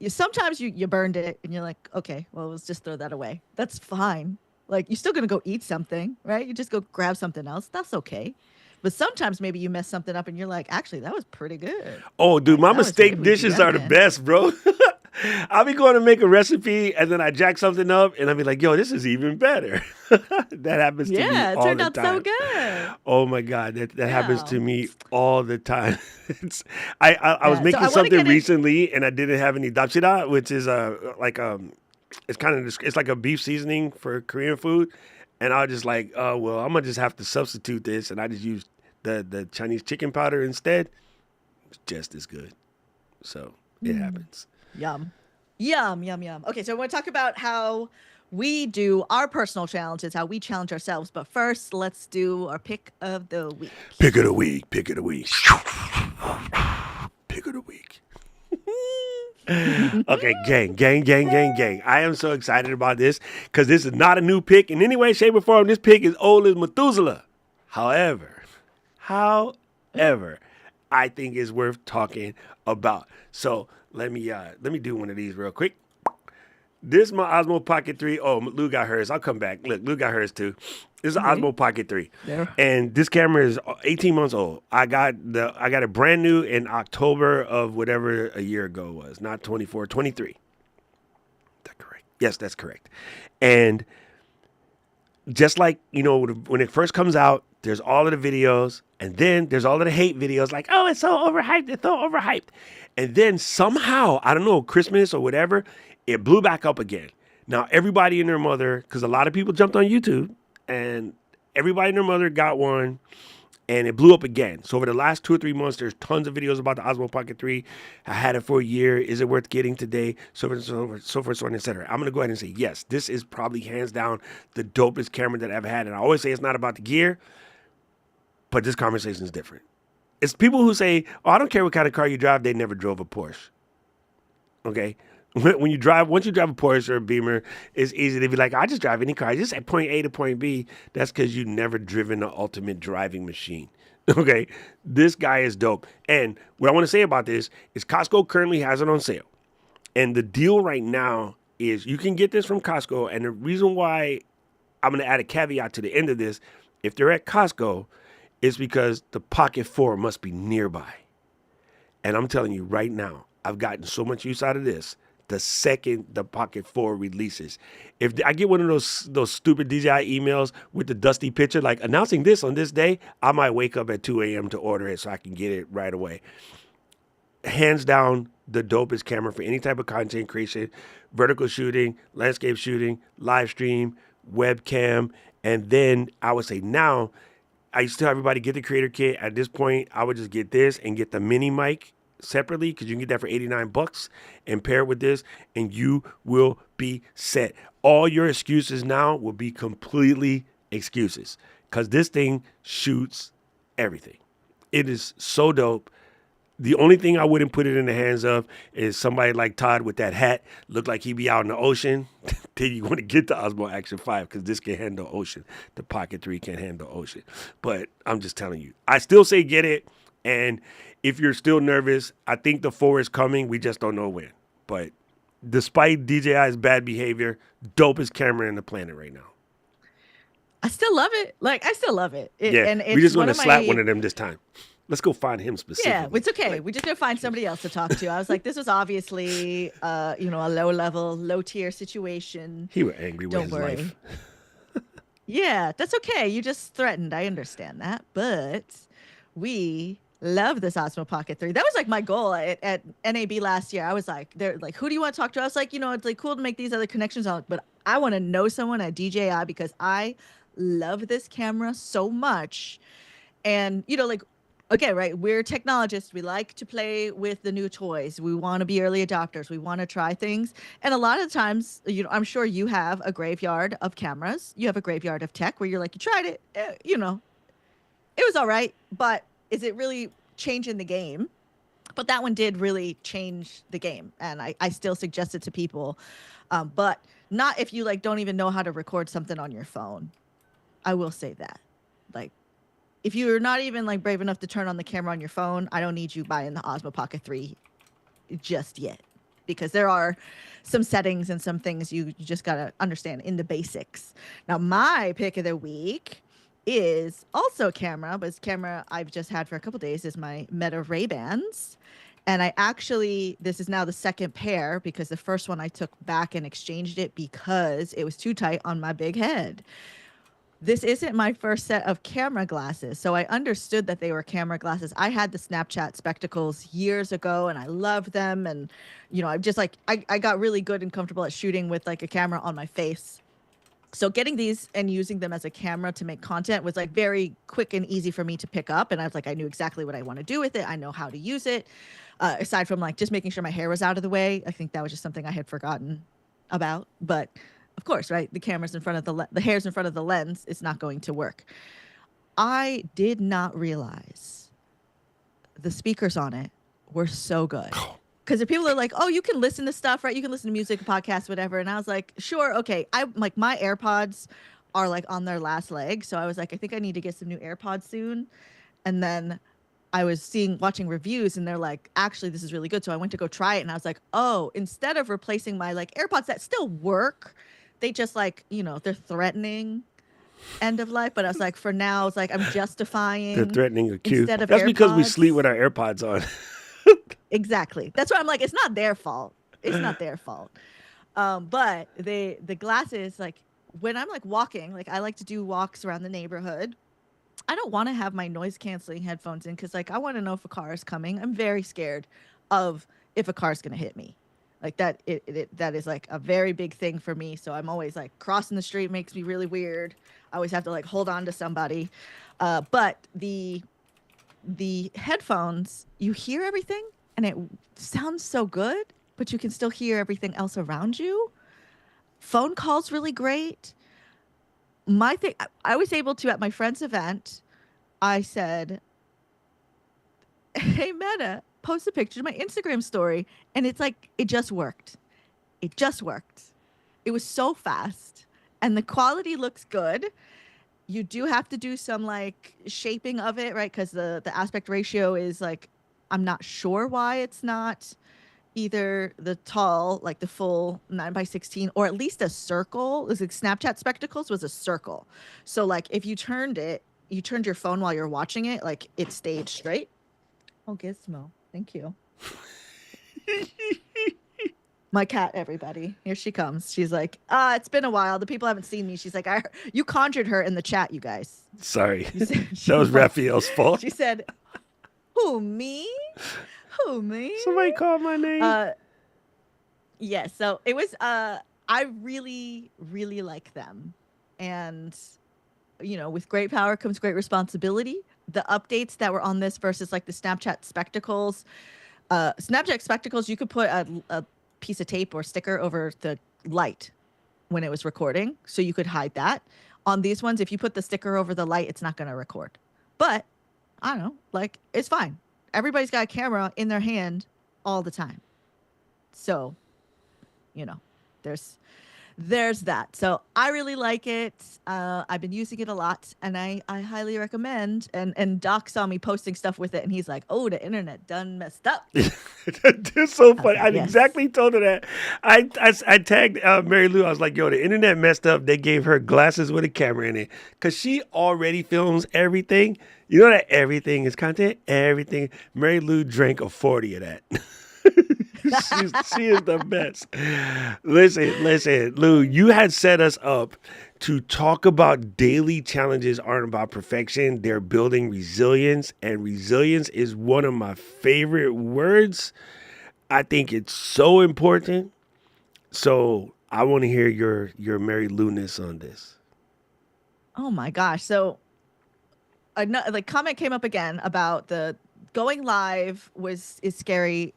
Sometimes you burned it and you're like, okay, well, let's just throw that away. That's fine. Like, you're still going to go eat something, right? You just go grab something else. That's okay. But sometimes maybe you mess something up and you're like, actually, that was pretty good. Oh, dude, my That was mistake good. We do dishes that are the again. best, bro. I'll be going to make a recipe and then I jack something up and I'll be like, yo, this is even better. That happens to me Yeah, it all turned the out time. so good. Oh my God, that happens Yeah. to me all the time. I was Yeah, so making I wanna something get in- recently and I didn't have any dapsida, which is it's like a beef seasoning for Korean food. And I was just like, well, I'm gonna just have to substitute this, and I just used the Chinese chicken powder instead. It's just as good. So it happens. Yum. Yum, yum, yum. Okay, so I want to talk about how we do our personal challenges, how we challenge ourselves. But first, let's do our pick of the week. Pick of the week. Pick of the week. Pick of the week. Okay, gang. I am so excited about this because this is not a new pick in any way, shape, or form. This pick is old as Methuselah. However, I think it's worth talking about. So let me do one of these real quick. This is my Osmo Pocket 3. Oh, Lou got hers. I'll come back. Look, Lou got hers too. This is an Osmo Pocket 3. There. And this camera is 18 months old. I got it brand new in October of whatever a year ago was. Not 24, 23. Is that correct? Yes, that's correct. And just like, when it first comes out, there's all of the videos, and then there's all of the hate videos like, oh, it's so overhyped. And then somehow, I don't know, Christmas or whatever, it blew back up again. Now, everybody and their mother, because a lot of people jumped on YouTube, and everybody and their mother got one, and it blew up again. So over the last 2 or 3 months, there's tons of videos about the Osmo Pocket 3. I had it for a year. Is it worth getting today? So forth, so on, etc. I'm going to go ahead and say, yes, this is probably hands down the dopest camera that I've had. And I always say it's not about the gear, but this conversation is different. It's people who say, oh, I don't care what kind of car you drive. They never drove a Porsche. Okay? Once you drive a Porsche or a Beamer, it's easy to be like, I just drive any car. I just at point A to point B. That's because you've never driven the ultimate driving machine. Okay? This guy is dope. And what I want to say about this is Costco currently has it on sale. And the deal right now is you can get this from Costco. And the reason why I'm going to add a caveat to the end of this, if they're at Costco, is because the Pocket 4 must be nearby. And I'm telling you right now, I've gotten so much use out of this. The second the Pocket 4 releases, if I get one of those stupid DJI emails with the dusty picture, like announcing this on this day, I might wake up at 2 a.m. to order it so I can get it right away. Hands down, the dopest camera for any type of content creation, vertical shooting, landscape shooting, live stream, webcam, and then I would say now, I used to tell everybody get the creator kit. At this point, I would just get this and get the mini mic separately because you can get that for $89 and pair it with this, and you will be set. All your excuses now will be completely excuses because this thing shoots everything. It is so dope. The only thing I wouldn't put it in the hands of is somebody like Todd with that hat, look like he be out in the ocean. Then you want to get the Osmo Action 5 because this can handle ocean. The Pocket 3 can't handle ocean. But I'm just telling you, I still say get it. And if you're still nervous, I think the 4 is coming. We just don't know when. But despite DJI's bad behavior, dopest camera in the planet right now. I still love it. Like, I still love it. Yeah, and it's we just one want to of slap my- one of them this time. Let's go find him specifically. Yeah, it's okay. We just gotta find somebody else to talk to. I was like, this was obviously, a low level, low tier situation. He was angry with Don't his worry. life. Yeah, that's okay. You just threatened. I understand that. But we love this Osmo Pocket 3. That was like my goal at NAB last year. I was like, they're like, who do you want to talk to? I was like, it's like cool to make these other connections on, but I want to know someone at DJI because I love this camera so much. And, like, okay, right, we're technologists. We like to play with the new toys. We want to be early adopters. We want to try things. And a lot of times, I'm sure you have a graveyard of cameras. You have a graveyard of tech where you're like, you tried it, it was all right, but is it really changing the game? But that one did really change the game. And I still suggest it to people, but not if you like don't even know how to record something on your phone. I will say that. Like, if you're not even like brave enough to turn on the camera on your phone, I don't need you buying the Osmo Pocket 3 just yet, because there are some settings and some things you just got to understand in the basics. Now, my pick of the week is also a camera, but it's a camera I've just had for a couple days, is my Meta Ray-Bans. And this is now the second pair because the first one I took back and exchanged it because it was too tight on my big head. This isn't my first set of camera glasses, so I understood that they were camera glasses. I had the Snapchat spectacles years ago, and I loved them. And, I'm just like, I got really good and comfortable at shooting with like a camera on my face. So getting these and using them as a camera to make content was like very quick and easy for me to pick up. And I was like, I knew exactly what I want to do with it. I know how to use it. Aside from like just making sure my hair was out of the way. I think that was just something I had forgotten about. But of course, right? The camera's in front of the hair's in front of the lens. It's not going to work. I did not realize the speakers on it were so good. Because if people are like, oh, you can listen to stuff, right? You can listen to music, podcasts, whatever. And I was like, sure, okay. I like my AirPods are like on their last leg. So I was like, I think I need to get some new AirPods soon. And then I was watching reviews and they're like, actually, this is really good. So I went to go try it. And I was like, oh, instead of replacing my like AirPods that still work, they just like, they're threatening end of life. But I was like, for now, it's like I'm justifying. They're threatening a cue. Instead of That's because we AirPods. sleep with our AirPods on. Exactly. That's why I'm like, it's not their fault. It's not their fault. But the glasses, like when I'm like walking, like I like to do walks around the neighborhood. I don't want to have my noise canceling headphones in because like I want to know if a car is coming. I'm very scared of if a car is going to hit me. Like that, that is like a very big thing for me. So I'm always like crossing the street makes me really weird. I always have to like hold on to somebody. But the headphones, you hear everything and it sounds so good, but you can still hear everything else around you. Phone calls really great. My thing, I was able to, at my friend's event, I said, hey, Meta, post a picture to my Instagram story. And it's like, it just worked. It just worked. It was so fast. And the quality looks good. You do have to do some like shaping of it, right? Because the aspect ratio is like, I'm not sure why it's not either the tall, like the full 9:16, or at least a circle. It was like Snapchat spectacles was a circle. So like if you turned your phone while you're watching it, like it stayed straight. Oh, Gizmo. Thank you. My cat, everybody. Here she comes. She's like, it's been a while. The people haven't seen me. She's like, you conjured her in the chat, you guys. Sorry. That was Raphael's fault. She said, who, me? Who, me? Somebody called my name. Yeah, so it was, I really, really like them. And, with great power comes great responsibility. The updates that were on this versus like the Snapchat spectacles, Snapchat spectacles, you could put a piece of tape or sticker over the light when it was recording, so you could hide that. On these ones, if you put the sticker over the light, it's not going to record. But I don't know, like, it's fine. Everybody's got a camera in their hand all the time. So, you know, there's that. So I really like it. I've been using it a lot, and I highly recommend. And Doc saw me posting stuff with it, and he's like, "Oh, the internet done messed up." That's so funny. I Yes. exactly told her that. I tagged Mary Lou. I was like, yo, the internet messed up. They gave her glasses with a camera in it because she already films everything. You know that everything is content? Everything. Mary Lou drank a 40 of that. She is the best. Listen, Lou, you had set us up to talk about daily challenges aren't about perfection. They're building resilience, and resilience is one of my favorite words. I think it's so important. So I want to hear your Mary Lou-ness on this. Oh my gosh. So like comment came up again about the going live is scary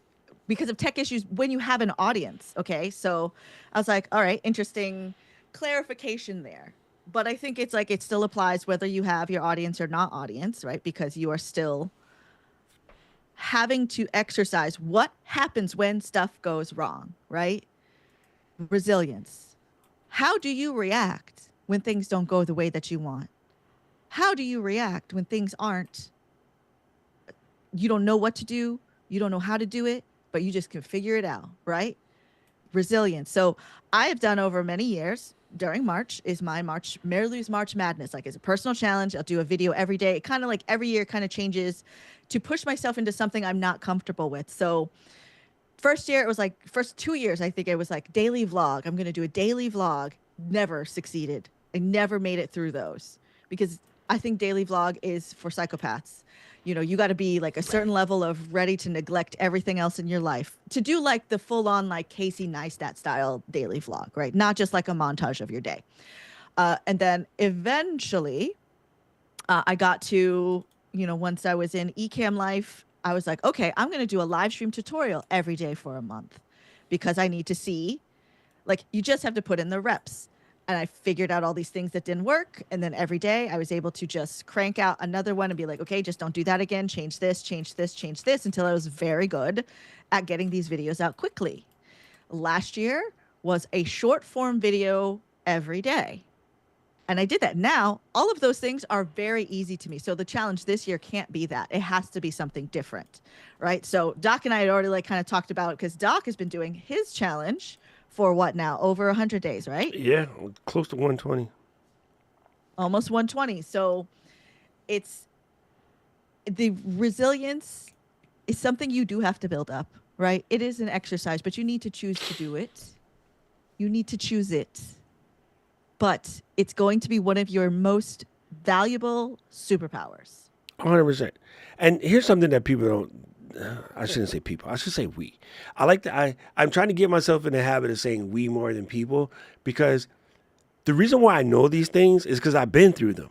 because of tech issues when you have an audience. Okay. So I was like, all right, interesting clarification there. But I think it's like it still applies whether you have your audience or not audience, right? Because you are still having to exercise what happens when stuff goes wrong, right? Resilience. How do you react when things don't go the way that you want? How do you react when things aren't? You don't know what to do. You don't know how to do it, but you just can figure it out, right? Resilience. So I have done over many years during March is my March, Mary Lou's March Madness. Like it's a personal challenge. I'll do a video every day. It kind of like every year kind of changes to push myself into something I'm not comfortable with. So first year, it was like first 2 years, I think it was like daily vlog. I'm going to do a daily vlog. Never succeeded. I never made it through those because I think daily vlog is for psychopaths. You know, you got to be like a certain level of ready to neglect everything else in your life to do like the full on like Casey Neistat style daily vlog, right? Not just like a montage of your day. And then eventually I got to, you know, once I was in Ecamm life, I was like, okay, I'm going to do a live stream tutorial every day for a month because I need to see, like, you just have to put in the reps. And I figured out all these things that didn't work. And then every day I was able to just crank out another one and be like, okay, just don't do that again. Change this, change this, change this until I was very good at getting these videos out quickly. Last year was a short form video every day. And I did that. Now, all of those things are very easy to me. So the challenge this year can't be that. It has to be something different, right? So Doc and I had already like kind of talked about it because Doc has been doing his challenge for what now? Over 100 days, right? Yeah, close to 120. Almost 120. So it's the resilience is something you do have to build up, right? It is an exercise, but you need to choose to do it. You need to choose it. But it's going to be one of your most valuable superpowers. 100%. And here's something that people don't. I shouldn't say people. I should say we. I like that. I'm trying to get myself in the habit of saying we more than people because the reason why I know these things is because I've been through them,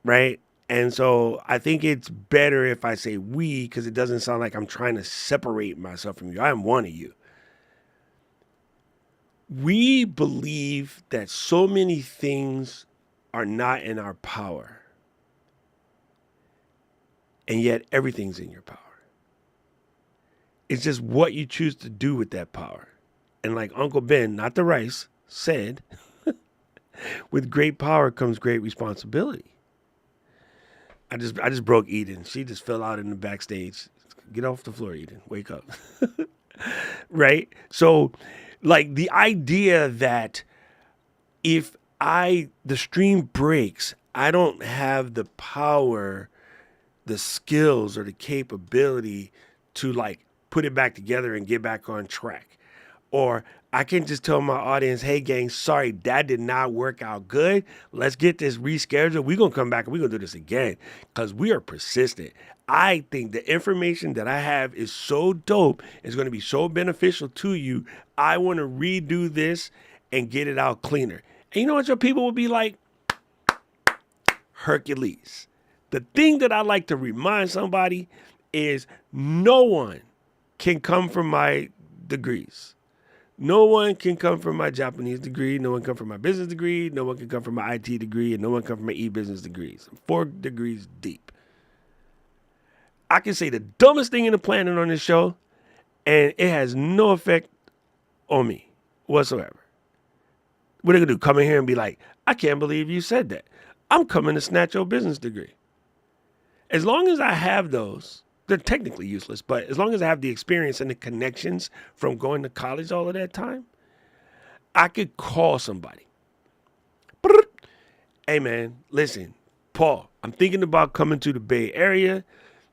right? And so I think it's better if I say we because it doesn't sound like I'm trying to separate myself from you. I am one of you. We believe that so many things are not in our power, and yet everything's in your power. It's just what you choose to do with that power. And like Uncle Ben, not the rice, said, with great power comes great responsibility. I just broke Eden. She just fell out in the backstage. Get off the floor, Eden. Wake up. Right? So like the idea that if the stream breaks, I don't have the power, the skills or the capability to like put it back together and get back on track. Or I can just tell my audience, hey gang, sorry, that did not work out good. Let's get this rescheduled. We're going to come back and we're going to do this again because we are persistent. I think the information that I have is so dope. It's going to be so beneficial to you. I want to redo this and get it out cleaner. And you know what your people will be like? Hercules. The thing that I like to remind somebody is no one can come from my degrees. No one can come from my Japanese degree. No one can come from my business degree. No one can come from my IT degree. And no one can come from my e-business degrees. I'm 4 degrees deep. I can say the dumbest thing in the planet on this show, and it has no effect on me whatsoever. What are they going to do? Come in here and be like, I can't believe you said that. I'm coming to snatch your business degree. As long as I have those, they're technically useless, but as long as I have the experience and the connections from going to college all of that time, I could call somebody. Hey, man, listen, Paul, I'm thinking about coming to the Bay Area.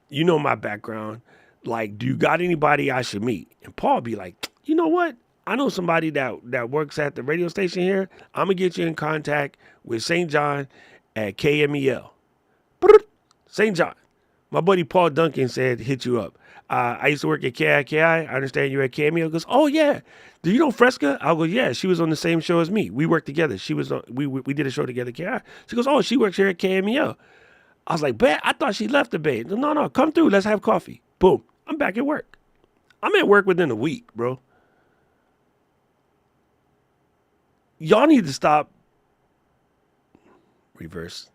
You know my background. Like, do you got anybody I should meet? And Paul be like, you know what? I know somebody that works at the radio station here. I'm going to get you in contact with St. John at KMEL. St. John. My buddy Paul Duncan said, hit you up. I used to work at KIKI. I understand you're at KMEL. He goes, oh, yeah. Do you know Fresca? I'll go, yeah. She was on the same show as me. We worked together. She was on, we did a show together at KI. She goes, oh, she works here at KMEL. I was like, bet. I thought she left the Bay. No, come through. Let's have coffee. Boom. I'm back at work. I'm at work within a week, bro. Y'all need to stop. Reverse.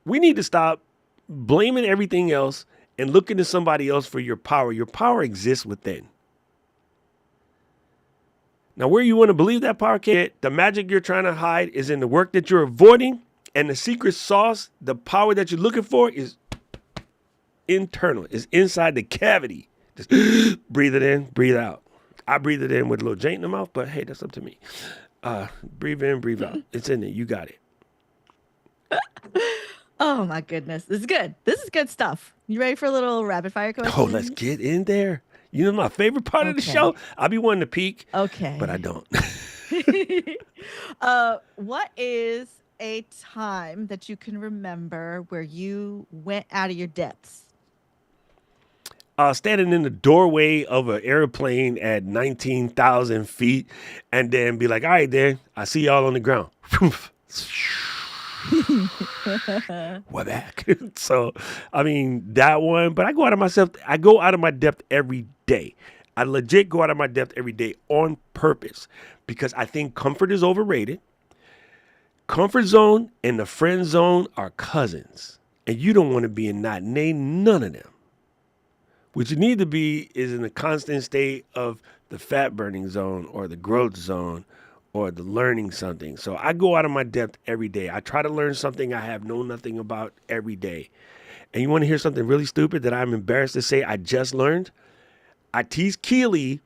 We need to stop blaming everything else and looking to somebody else for your power. Your power exists within. Now, where you want to believe that power can, the magic you're trying to hide is in the work that you're avoiding, and the secret sauce, the power that you're looking for, is internal. It's inside the cavity. Just breathe it in, breathe out. I breathe it in with a little jank in the mouth, but hey, that's up to me. Breathe in, breathe out. It's in there. You got it. Oh my goodness. This is good. This is good stuff. You ready for a little rapid fire question? Oh, let's get in there. You know my favorite part of the show? I be wanting to peek, but I don't. What is a time that you can remember where you went out of your depths? Standing in the doorway of an airplane at 19,000 feet and then be like, all right, then, I see y'all on the ground. We're back. So, I mean, that one, but I go out of my depth every day. I legit go out of my depth every day on purpose because I think comfort is overrated. Comfort zone and the friend zone are cousins, and you don't want to be in none of them. What you need to be is in a constant state of the fat burning zone or the growth zone or the learning something. So I go out of my depth every day. I try to learn something I have known nothing about every day. And you want to hear something really stupid that I'm embarrassed to say I just learned? I tease Keely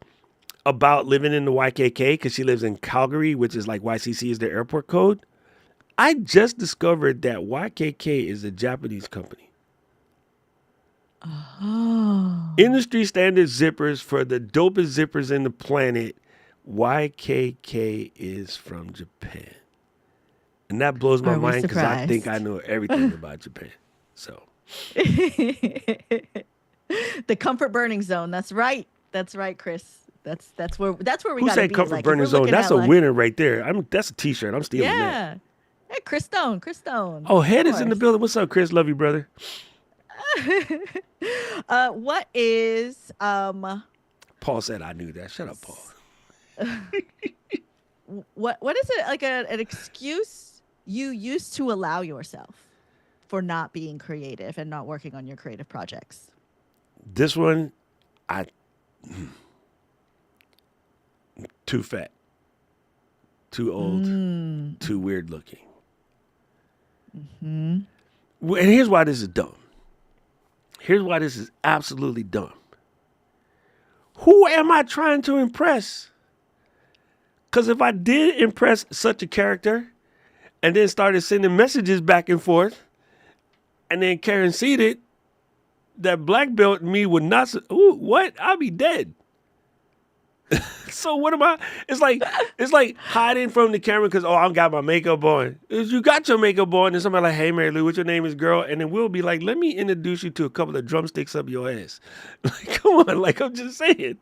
about living in the YKK because she lives in Calgary, which is like YCC is their airport code. I just discovered that YKK is a Japanese company. Oh. Industry standard zippers for the dopest zippers in the planet. YKK is from Japan. And that blows my mind because I think I know everything about Japan. So The comfort burning zone. That's right. That's right, Chris. That's where we who got to be. said comfort burning zone? That's a winner right there. That's a t-shirt. I'm stealing that. Yeah. Hey, Chris Stone. Oh, Head is in the building. What's up, Chris? Love you, brother. What is Paul said I knew that. Shut up, Paul. what is it like an excuse you used to allow yourself for not being creative and not working on your creative projects? This one, too fat, too old, too weird looking. Mm-hmm. And here's why this is dumb. Here's why this is absolutely dumb. Who am I trying to impress? Because if I did impress such a character and then started sending messages back and forth and then Karen seated, that black belt in me would not, what? I'll be dead. So what am I? It's like hiding from the camera because, I got my makeup on. You got your makeup on and somebody like, hey, Mary Lou, what's your name is, girl? And then we'll be like, let me introduce you to a couple of drumsticks up your ass. Like, come on. Like, I'm just saying.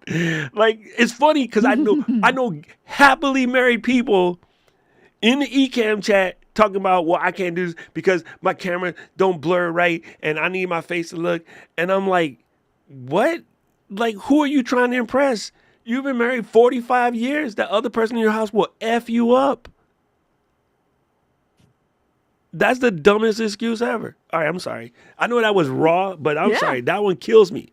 Like, it's funny because I know happily married people in the eCam chat talking about, well, I can't do this because my camera don't blur right and I need my face to look. And I'm like, what? Like, who are you trying to impress? You've been married 45 years. That other person in your house will F you up. That's the dumbest excuse ever. All right, I'm sorry. I know that was raw, but I'm Yeah. sorry. That one kills me.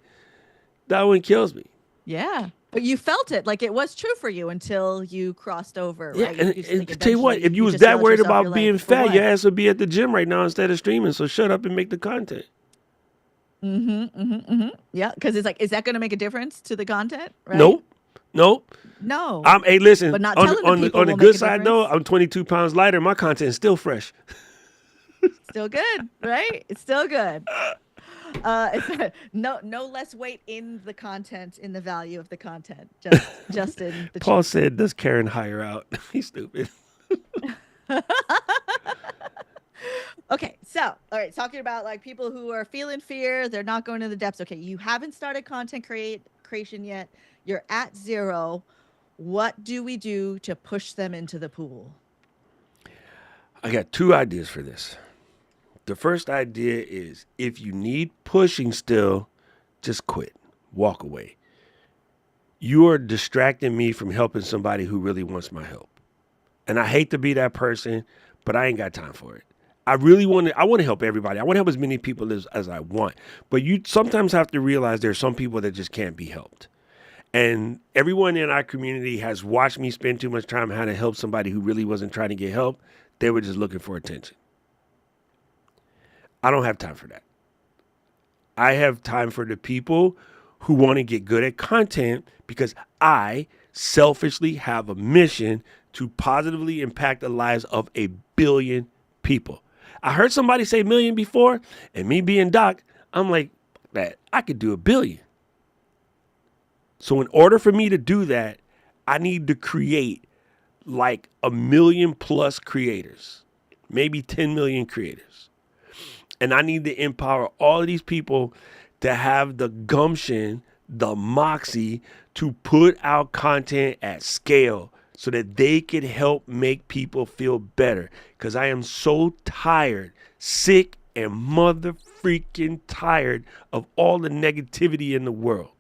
That one kills me. Yeah. But you felt it like it was true for you until you crossed over, Yeah, right? and, You just and think tell you what, eventually if you was just that yell at worried yourself, about you're being like, "For fat, your what?" ass would be at the gym right now instead of streaming. So shut up and make the content. Yeah, because it's like, is that going to make a difference to the content? Right? Nope. No. Hey, listen. But not On telling the on the people on the will make good a side though, difference. I'm 22 pounds lighter. My content is still fresh. Still good, right? It's still good. It's no less weight in the content, in the value of the content, just in the Paul truth. said, "Does Karen hire out?" He's stupid. Okay, so all right, talking about like people who are feeling fear, they're not going to the depths. Okay, you haven't started content creation yet. You're at zero. What do we do to push them into the pool? I got two ideas for this. The first idea is if you need pushing still, just quit. Walk away. You are distracting me from helping somebody who really wants my help. And I hate to be that person, but I ain't got time for it. I want to help everybody. I want to help as many people as I want. But you sometimes have to realize there's some people that just can't be helped. And everyone in our community has watched me spend too much time how to help somebody who really wasn't trying to get help. They were just looking for attention. I don't have time for that. I have time for the people who want to get good at content because I selfishly have a mission to positively impact the lives of 1 billion people. I heard somebody say million before, and me being Doc, I'm like, that I could do 1 billion. So in order for me to do that, I need to create like 1 million plus creators, maybe 10 million creators. And I need to empower all of these people to have the gumption, the moxie to put out content at scale so that they can help make people feel better. Because I am so tired, sick, and mother freaking tired of all the negativity in the world.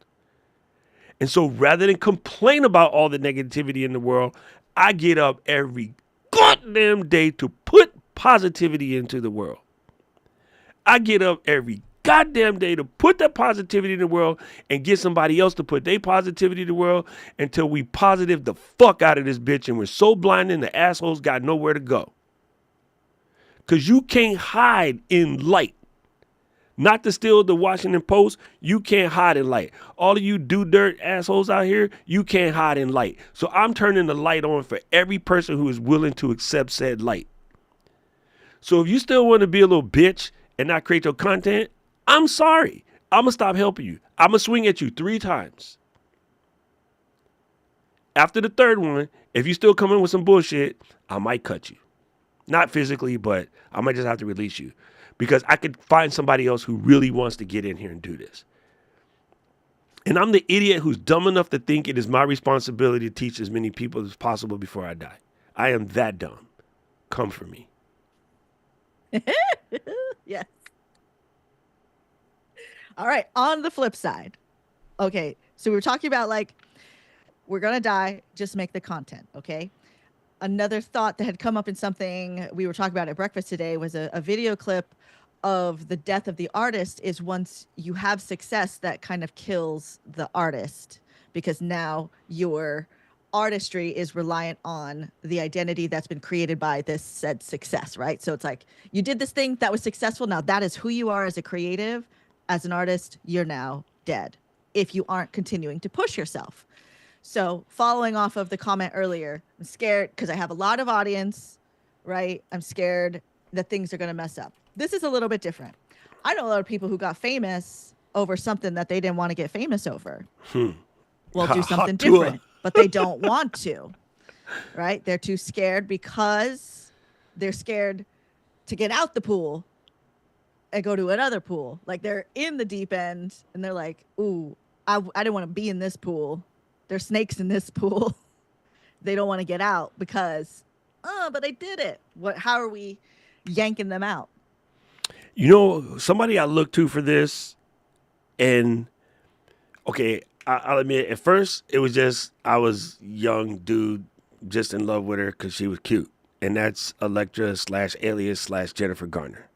And so rather than complain about all the negativity in the world, I get up every goddamn day to put positivity into the world. I get up every goddamn day to put that positivity in the world and get somebody else to put their positivity in the world until we positive the fuck out of this bitch and we're so blinding the assholes got nowhere to go. Because you can't hide in light. Not to steal the Washington Post, you can't hide in light. All of you do dirt assholes out here, you can't hide in light. So I'm turning the light on for every person who is willing to accept said light. So if you still want to be a little bitch and not create your content, I'm sorry. I'm going to stop helping you. I'm going to swing at you 3 times. After the third one, if you still come in with some bullshit, I might cut you. Not physically, but I might just have to release you. Because I could find somebody else who really wants to get in here and do this. And I'm the idiot who's dumb enough to think it is my responsibility to teach as many people as possible before I die. I am that dumb. Come for me. Yes. All right. On the flip side. Okay. So we were talking about like, we're going to die. Just make the content. Okay. Another thought that had come up in something we were talking about at breakfast today was a video clip of the death of the artist is once you have success that kind of kills the artist because now your artistry is reliant on the identity that's been created by this said success, right? So it's like you did this thing that was successful. Now that is who you are as a creative, as an artist, you're now dead if you aren't continuing to push yourself. So following off of the comment earlier, I'm scared because I have a lot of audience, right? I'm scared that things are going to mess up. This is a little bit different. I know a lot of people who got famous over something that they didn't want to get famous over. Well, do something different, but they don't want to, right? They're too scared because they're scared to get out the pool and go to another pool. Like they're in the deep end and they're like, ooh, I didn't want to be in this pool. There's snakes in this pool. They don't want to get out because, but I did it. How are we yanking them out? You know, somebody I look to for this, and Okay, I'll admit, at first, it was just, I was young dude, just in love with her because she was cute. And that's Elektra / Alias / Jennifer Garner.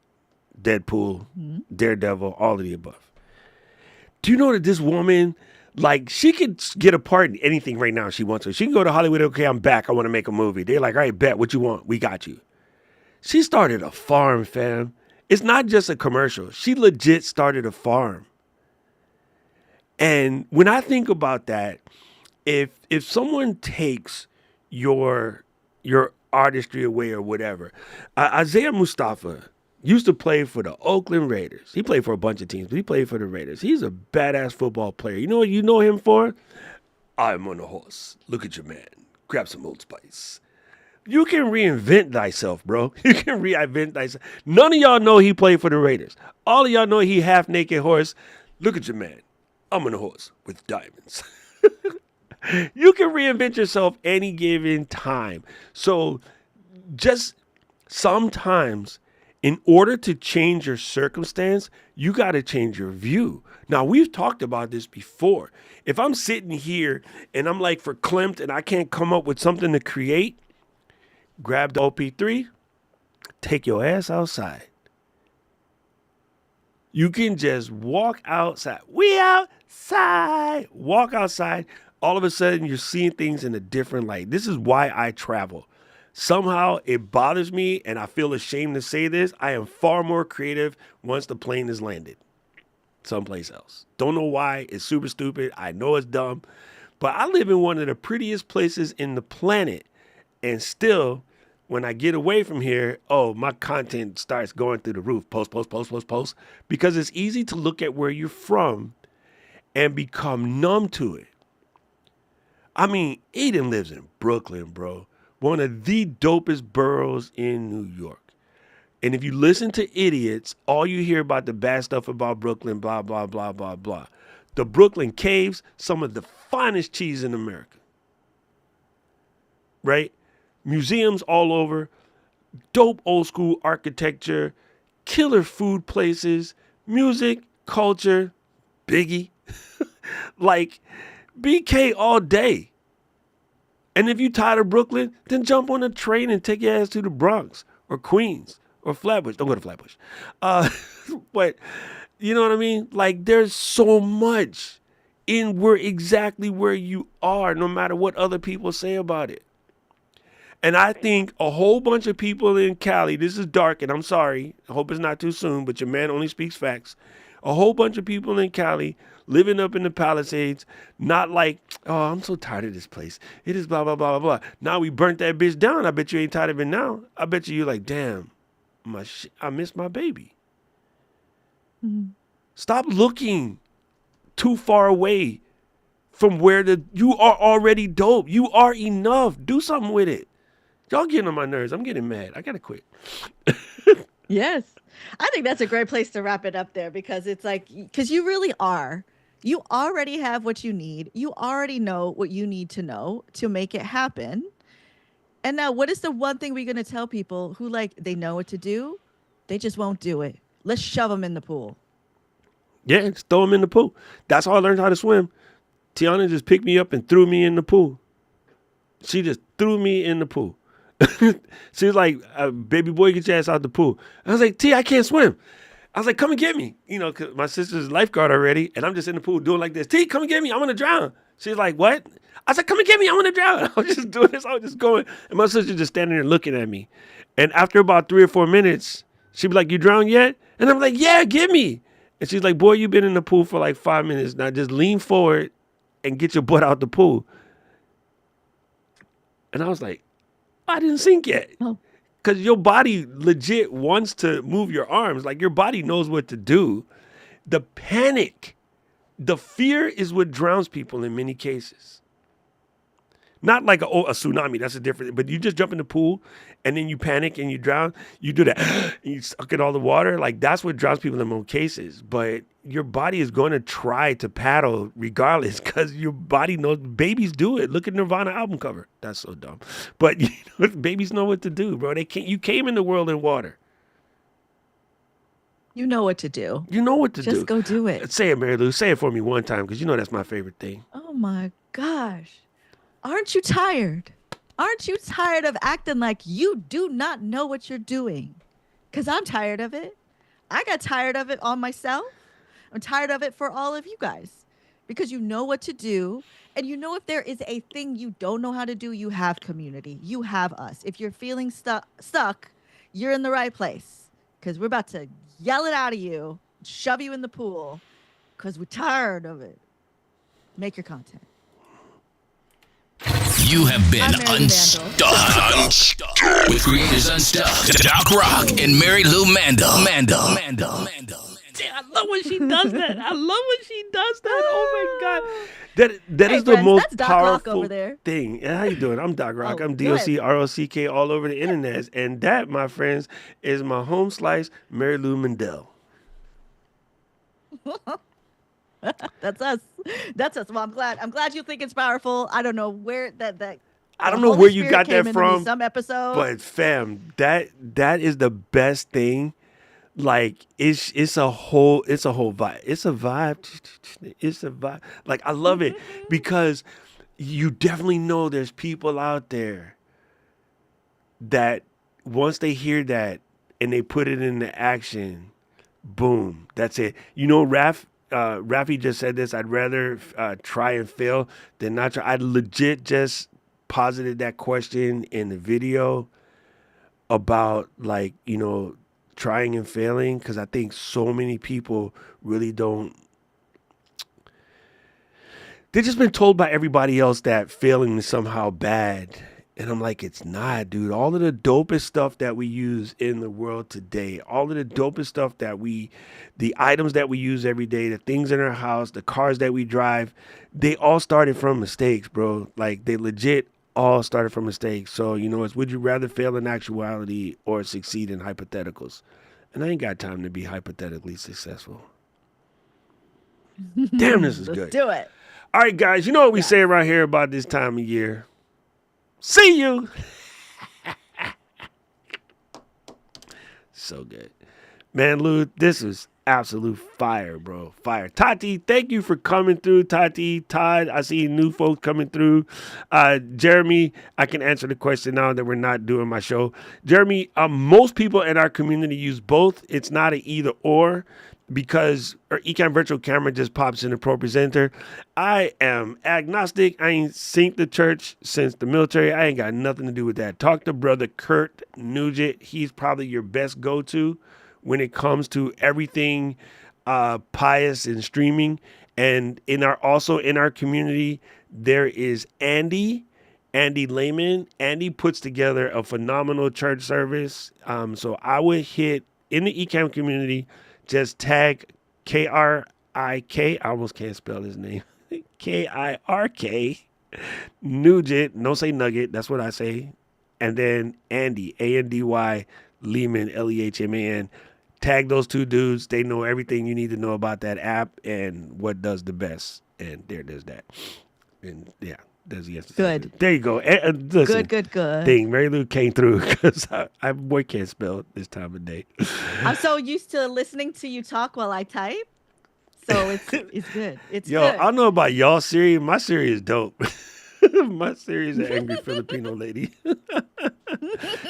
Deadpool, Daredevil, all of the above. Do you know that this woman, like, she could get a part in anything right now if she wants to. She can go to Hollywood, okay, I'm back, I want to make a movie. They're like, all right, bet, what you want? We got you. She started a farm, fam. It's not just a commercial. She legit started a farm. And when I think about that, if someone takes your artistry away or whatever, Isaiah Mustafa used to play for the Oakland Raiders. He played for a bunch of teams, but he played for the Raiders. He's a badass football player. You know what you know him for? I'm on a horse. Look at your man. Grab some Old Spice. You can reinvent thyself, bro. You can reinvent thyself. None of y'all know he played for the Raiders. All of y'all know he half-naked horse. Look at your man. I'm on a horse with diamonds. You can reinvent yourself any given time. So just sometimes, in order to change your circumstance, you got to change your view. Now, we've talked about this before. If I'm sitting here and I'm like verklempt and I can't come up with something to create, grab the OP3, take your ass outside. You can just walk outside. We outside. Walk outside. All of a sudden, you're seeing things in a different light. This is why I travel. Somehow, it bothers me, and I feel ashamed to say this. I am far more creative once the plane is landed someplace else. Don't know why. It's super stupid. I know it's dumb. But I live in one of the prettiest places in the planet, and still, when I get away from here, my content starts going through the roof. Post. Because it's easy to look at where you're from and become numb to it. I mean, Aiden lives in Brooklyn, bro. One of the dopest boroughs in New York. And if you listen to idiots, all you hear about the bad stuff about Brooklyn, blah, blah, blah, blah, blah. The Brooklyn Caves, some of the finest cheese in America. Right? Museums all over, dope old school architecture, killer food places, music, culture, Biggie, like BK all day. And if you're tired of Brooklyn, then jump on a train and take your ass to the Bronx or Queens or Flatbush. Don't go to Flatbush. But you know what I mean? Like, there's so much in exactly where you are, no matter what other people say about it. And I think a whole bunch of people in Cali, this is dark, and I'm sorry, I hope it's not too soon, but your man only speaks facts. A whole bunch of people in Cali living up in the Palisades, not like, I'm so tired of this place. It is blah, blah, blah, blah, blah. Now we burnt that bitch down. I bet you ain't tired of it now. I bet you're like, damn, I miss my baby. Mm-hmm. Stop looking too far away from where you are already dope. You are enough. Do something with it. Y'all getting on my nerves. I'm getting mad. I gotta quit. Yes. I think that's a great place to wrap it up there, because it's like, because you really are. You already have what you need. You already know what you need to know to make it happen. And now, what is the one thing we're going to tell people who, like, they know what to do, they just won't do it? Let's shove them in the pool. Yeah, just throw them in the pool. That's how I learned how to swim. Tiana just picked me up and threw me in the pool. She just threw me in the pool. She was like, baby boy, get your ass out the pool. I was like, T, I can't swim. I was like, come and get me. You know, cause my sister's a lifeguard already, and I'm just in the pool doing like this. T, come and get me. I'm going to drown. She's like, what? I said, come and get me. I'm going to drown. I was just doing this. I was just going. And my sister just standing there looking at me. And after about 3 or 4 minutes, she'd be like, you drowned yet? And I'm like, yeah, get me. And she's like, boy, you've been in the pool for like 5 minutes. Now just lean forward and get your butt out the pool. And I was like, I didn't sink yet. Because your body legit wants to move your arms. Like, your body knows what to do. The panic, the fear is what drowns people in many cases. Not like a tsunami, that's a different, but you just jump in the pool and then you panic and you drown. You do that and you suck in all the water. Like, that's what drowns people in most cases. But your body is going to try to paddle regardless, because your body knows. Babies do it. Look at Nirvana album cover. That's so dumb. But babies know what to do, bro. You came in the world in water. You know what to do. You know what to Just do. go do it. Say it, Mary Lou. Say it for me one time, because you know that's my favorite thing. Oh my gosh. Aren't you tired? Aren't you tired of acting like you do not know what you're doing? Because I'm tired of it. I got tired of it on myself. I'm tired of it for all of you guys. Because you know what to do. And you know if there is a thing you don't know how to do, you have community. You have us. If you're feeling stuck, you're in the right place. Because we're about to yell it out of you, shove you in the pool. Because we're tired of it. Make your content. You have been I'm Mary Lou unstuck. Unstuck. With creators Unstuck, Doc Rock, and Mary Lou Mandel. I love when she does that. I love when she does that. Oh my God. That Hey, is the friends, most that's Doc Rock powerful over there. thing. Yeah, how you doing? I'm Doc Rock. Oh, I'm go ahead. DOC all over the internet. And that, my friends, is my home slice, Mary Lou Mandel. That's us. That's us. Well, I'm glad you think it's powerful. I don't know where that I don't the know Holy where you Spirit got came that into me from, some episode. but fam, that is the best thing. Like it's a whole vibe. It's a vibe. It's a vibe. Like I love it because you definitely know there's people out there that once they hear that and they put it into action, boom, that's it. You know, Rafi just said this. I'd rather try and fail than not try. I legit just posited that question in the video about like, you know, trying and failing, because I think so many people really don't. They've just been told by everybody else that failing is somehow bad. And I'm like, it's not, dude. All of the dopest stuff that we use in the world today, all of the dopest stuff the items that we use every day, the things in our house, the cars that we drive, they all started from mistakes, bro. Like they legit all started from mistakes. So, you know, it's would you rather fail in actuality or succeed in hypotheticals? And I ain't got time to be hypothetically successful. Damn, this is Let's good. do it. All right, guys, you know what we say around here about this time of year? See you. So good. Man, Lou, this was absolute fire, bro. Fire. Tati, thank you for coming through. Tati, Todd, I see new folks coming through. Jeremy, I can answer the question now that we're not doing my show. Jeremy, most people in our community use both. It's not an either or, because our Ecamm virtual camera just pops in the Pro Presenter. I am agnostic. I ain't synced the church since the military. I ain't got nothing to do with that. Talk to brother Kurt Nugent. He's probably your best go-to when it comes to everything pious and streaming. And also in our community, there is Andy Lehman. Andy puts together a phenomenal church service. So I would hit in the Ecamm community, just tag K-R-I-K. I almost can't spell his name. K-I-R-K. Nugent. Don't say Nugget. That's what I say. And then Andy, A-N-D-Y, Lehman, L-E-H-M-A-N. Tag those two dudes. They know everything you need to know about that app and what does the best. And there's that. And yeah, there's the answer. Good. There you go. Listen, Good. thing. Mary Lou came through because I boy can't spell this time of day. I'm so used to listening to you talk while I type. So it's good. It's Yo, good. I don't know about y'all Siri. My Siri is dope. My Siri is an angry Filipino lady.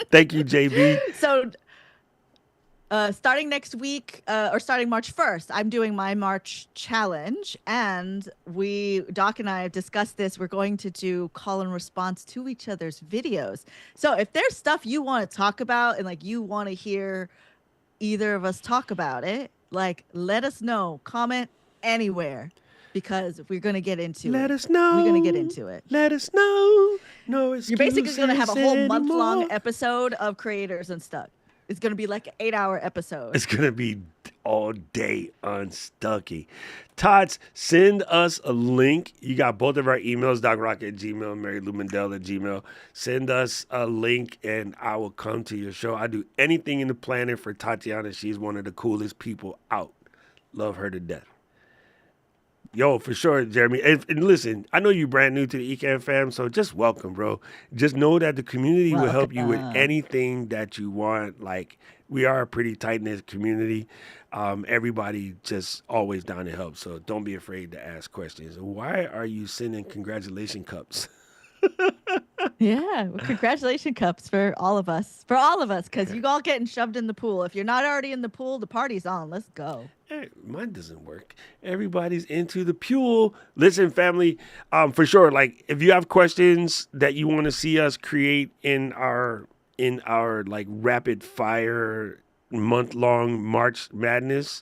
Thank you, JB. So starting next week, or starting March 1st, I'm doing my March challenge. And Doc and I have discussed this. We're going to do call and response to each other's videos. So if there's stuff you want to talk about and like you want to hear either of us talk about it, like let us know. Comment anywhere, because we're going to get into it. Let us know. We're going to get into it. Let us know. No excuses You're basically going to have a whole anymore. month-long episode of Creators Unstuck. It's going to be like an 8-hour episode. It's going to be all day unstucky. Tots, send us a link. You got both of our emails, DocRock at Gmail, Mary Lou Mandel at Gmail. Send us a link and I will come to your show. I do anything in the planet for Tatiana. She's one of the coolest people out. Love her to death. Yo, for sure, Jeremy. And listen, I know you're brand new to the Ecamm fam, so just welcome, bro. Just know that the community will help you with anything that you want. Like, we are a pretty tight-knit community. Everybody just always down to help. So don't be afraid to ask questions. Why are you sending congratulation cups? Yeah, well, congratulations cups for all of us. For all of us, because you all getting shoved in the pool. If you're not already in the pool, the party's on. Let's go. Hey, mine doesn't work. Everybody's into the pool. Listen, family, for sure. Like, if you have questions that you want to see us create in our like rapid fire month-long March Madness,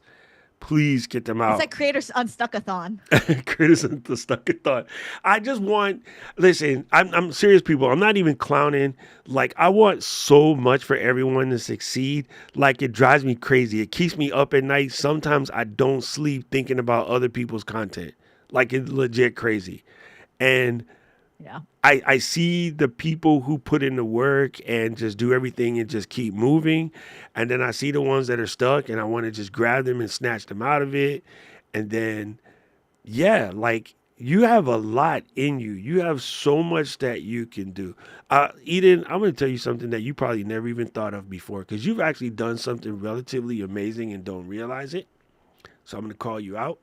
please get them out. It's like Creators Unstuckathon. Criticism the stuck in thought. I just want, listen, I'm serious, people. I'm not even clowning. Like, I want so much for everyone to succeed. Like, it drives me crazy. It keeps me up at night. Sometimes I don't sleep thinking about other people's content. Like, it's legit crazy. And Yeah. I see the people who put in the work and just do everything and just keep moving. And then I see the ones that are stuck and I want to just grab them and snatch them out of it. And then, yeah, like, you have a lot in you. You have so much that you can do. Eden, I'm going to tell you something that you probably never even thought of before, because you've actually done something relatively amazing and don't realize it. So I'm going to call you out.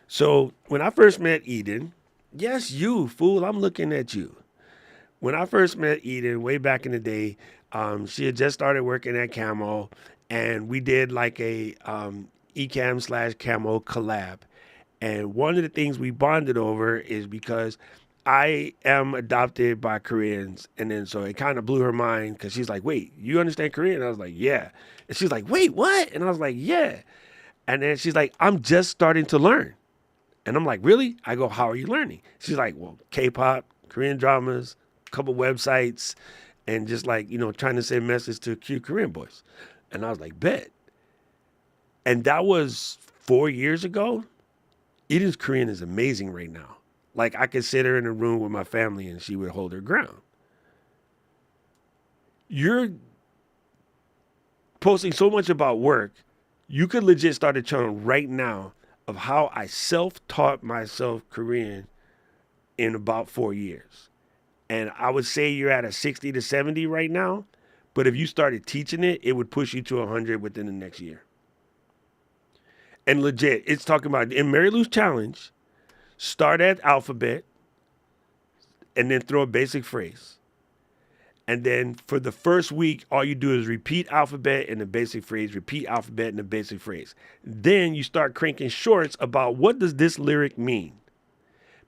So when I first met Eden, yes, you, fool, I'm looking at you. When I first met Eden way back in the day, she had just started working at Camo, and we did like a Ecam/Camo collab. And one of the things we bonded over is because I am adopted by Koreans. And then so it kind of blew her mind because she's like, wait, you understand Korean? And I was like, yeah. And she's like, wait, what? And I was like, yeah. And then she's like, I'm just starting to learn. And I'm like, really? I go, how are you learning? She's like, well, K-pop, Korean dramas, a couple websites, and just like, trying to send message to cute Korean boys. And I was like, bet. And that was 4 years ago. Eden's Korean is amazing right now. Like, I could sit her in a room with my family and she would hold her ground. You're posting so much about work. You could legit start a channel right now of how I self-taught myself Korean in about 4 years. And I would say you're at a 60 to 70 right now. But if you started teaching it, it would push you to 100 within the next year. And legit, it's talking about in Mary Lou's challenge, start at alphabet and then throw a basic phrase. And then for the first week, all you do is repeat alphabet and the basic phrase, repeat alphabet and the basic phrase. Then you start cranking shorts about what does this lyric mean?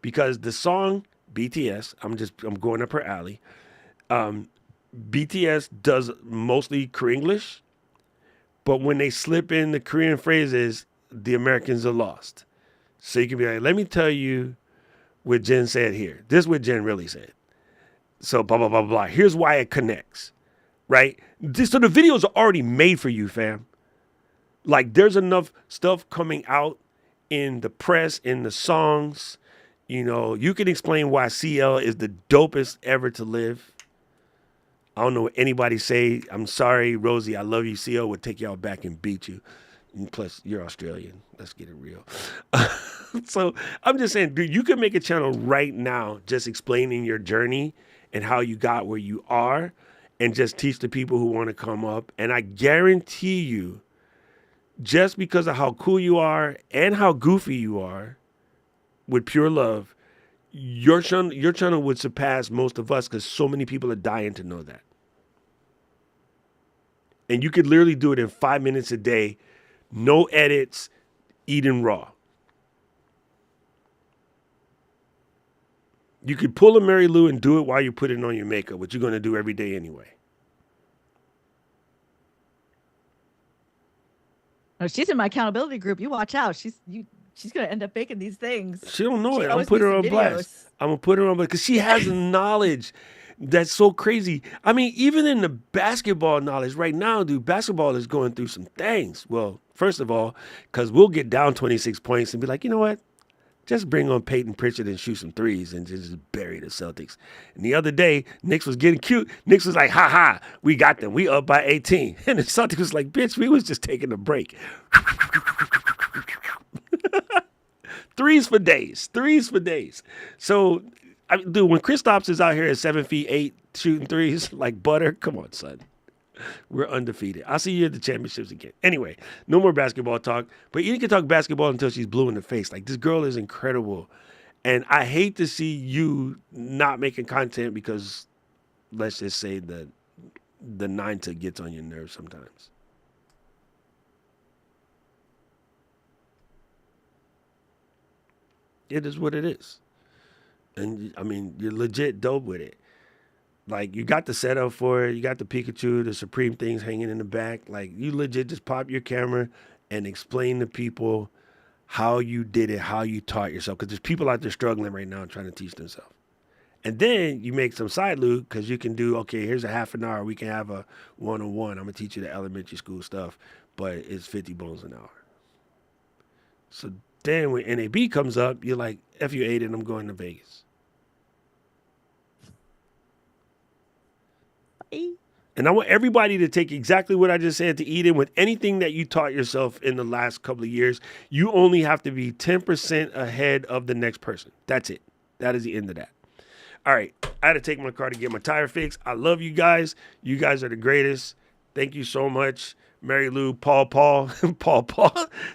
Because the song BTS, I'm going up her alley. BTS does mostly Korean-English, but when they slip in the Korean phrases, the Americans are lost. So you can be like, let me tell you what Jen said here. This is what Jen really said. So blah, blah, blah, blah. Here's why it connects, right? So the videos are already made for you, fam. Like, there's enough stuff coming out in the press, in the songs. You can explain why CL is the dopest ever to live. I don't know what anybody say. I'm sorry, Rosie, I love you. CL would take y'all back and beat you. And plus, you're Australian. Let's get it real. So I'm just saying, dude, you can make a channel right now just explaining your journey and how you got where you are and just teach the people who want to come up. And I guarantee you, just because of how cool you are and how goofy you are with pure love, your channel would surpass most of us because so many people are dying to know that. And you could literally do it in 5 minutes a day, no edits, eating raw. You could pull a Mary Lou and do it while you're putting on your makeup, which you're going to do every day anyway. Oh, she's in my accountability group. You watch out. She's gonna end up making these things. She don't know She it. I'm owes put me her on some blast. videos. I'm gonna put her on blast because she has knowledge that's so crazy. I mean, even in the basketball knowledge right now, dude, basketball is going through some things. Well, first of all, because we'll get down 26 points and be like, you know what? Just bring on Peyton Pritchard and shoot some threes and just bury the Celtics. And the other day, Knicks was getting cute. Knicks was like, ha ha, we got them. We up by 18. And the Celtics was like, bitch, we was just taking a break. Threes for days. So, dude, when Kristaps is out here at 7'8" shooting threes like butter, come on, son. We're undefeated. I'll see you at the championships again. Anyway, no more basketball talk. But you can talk basketball until she's blue in the face. Like, this girl is incredible. And I hate to see you not making content because, let's just say, the 9 to gets on your nerves sometimes. It is what it is. And, I mean, you're legit dope with it. Like, you got the setup for it. You got the Pikachu, the Supreme things hanging in the back. Like, you legit just pop your camera and explain to people how you did it, how you taught yourself. Because there's people out there struggling right now trying to teach themselves. And then you make some side loot because you can do, okay, here's a half an hour. We can have a one-on-one. I'm going to teach you the elementary school stuff, but it's 50 bones an hour. So then when NAB comes up, you're like, F you, Aiden, I'm going to Vegas. And I want everybody to take exactly what I just said to Eden with anything that you taught yourself in the last couple of years. You only have to be 10% ahead of the next person. That's it. That is the end of that. All right. I had to take my car to get my tire fixed. I love you guys. You guys are the greatest. Thank you so much. Mary Lou, Paul,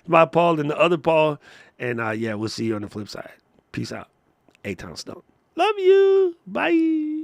my Paul and the other Paul. And yeah, we'll see you on the flip side. Peace out. A-Town Stone. Love you. Bye.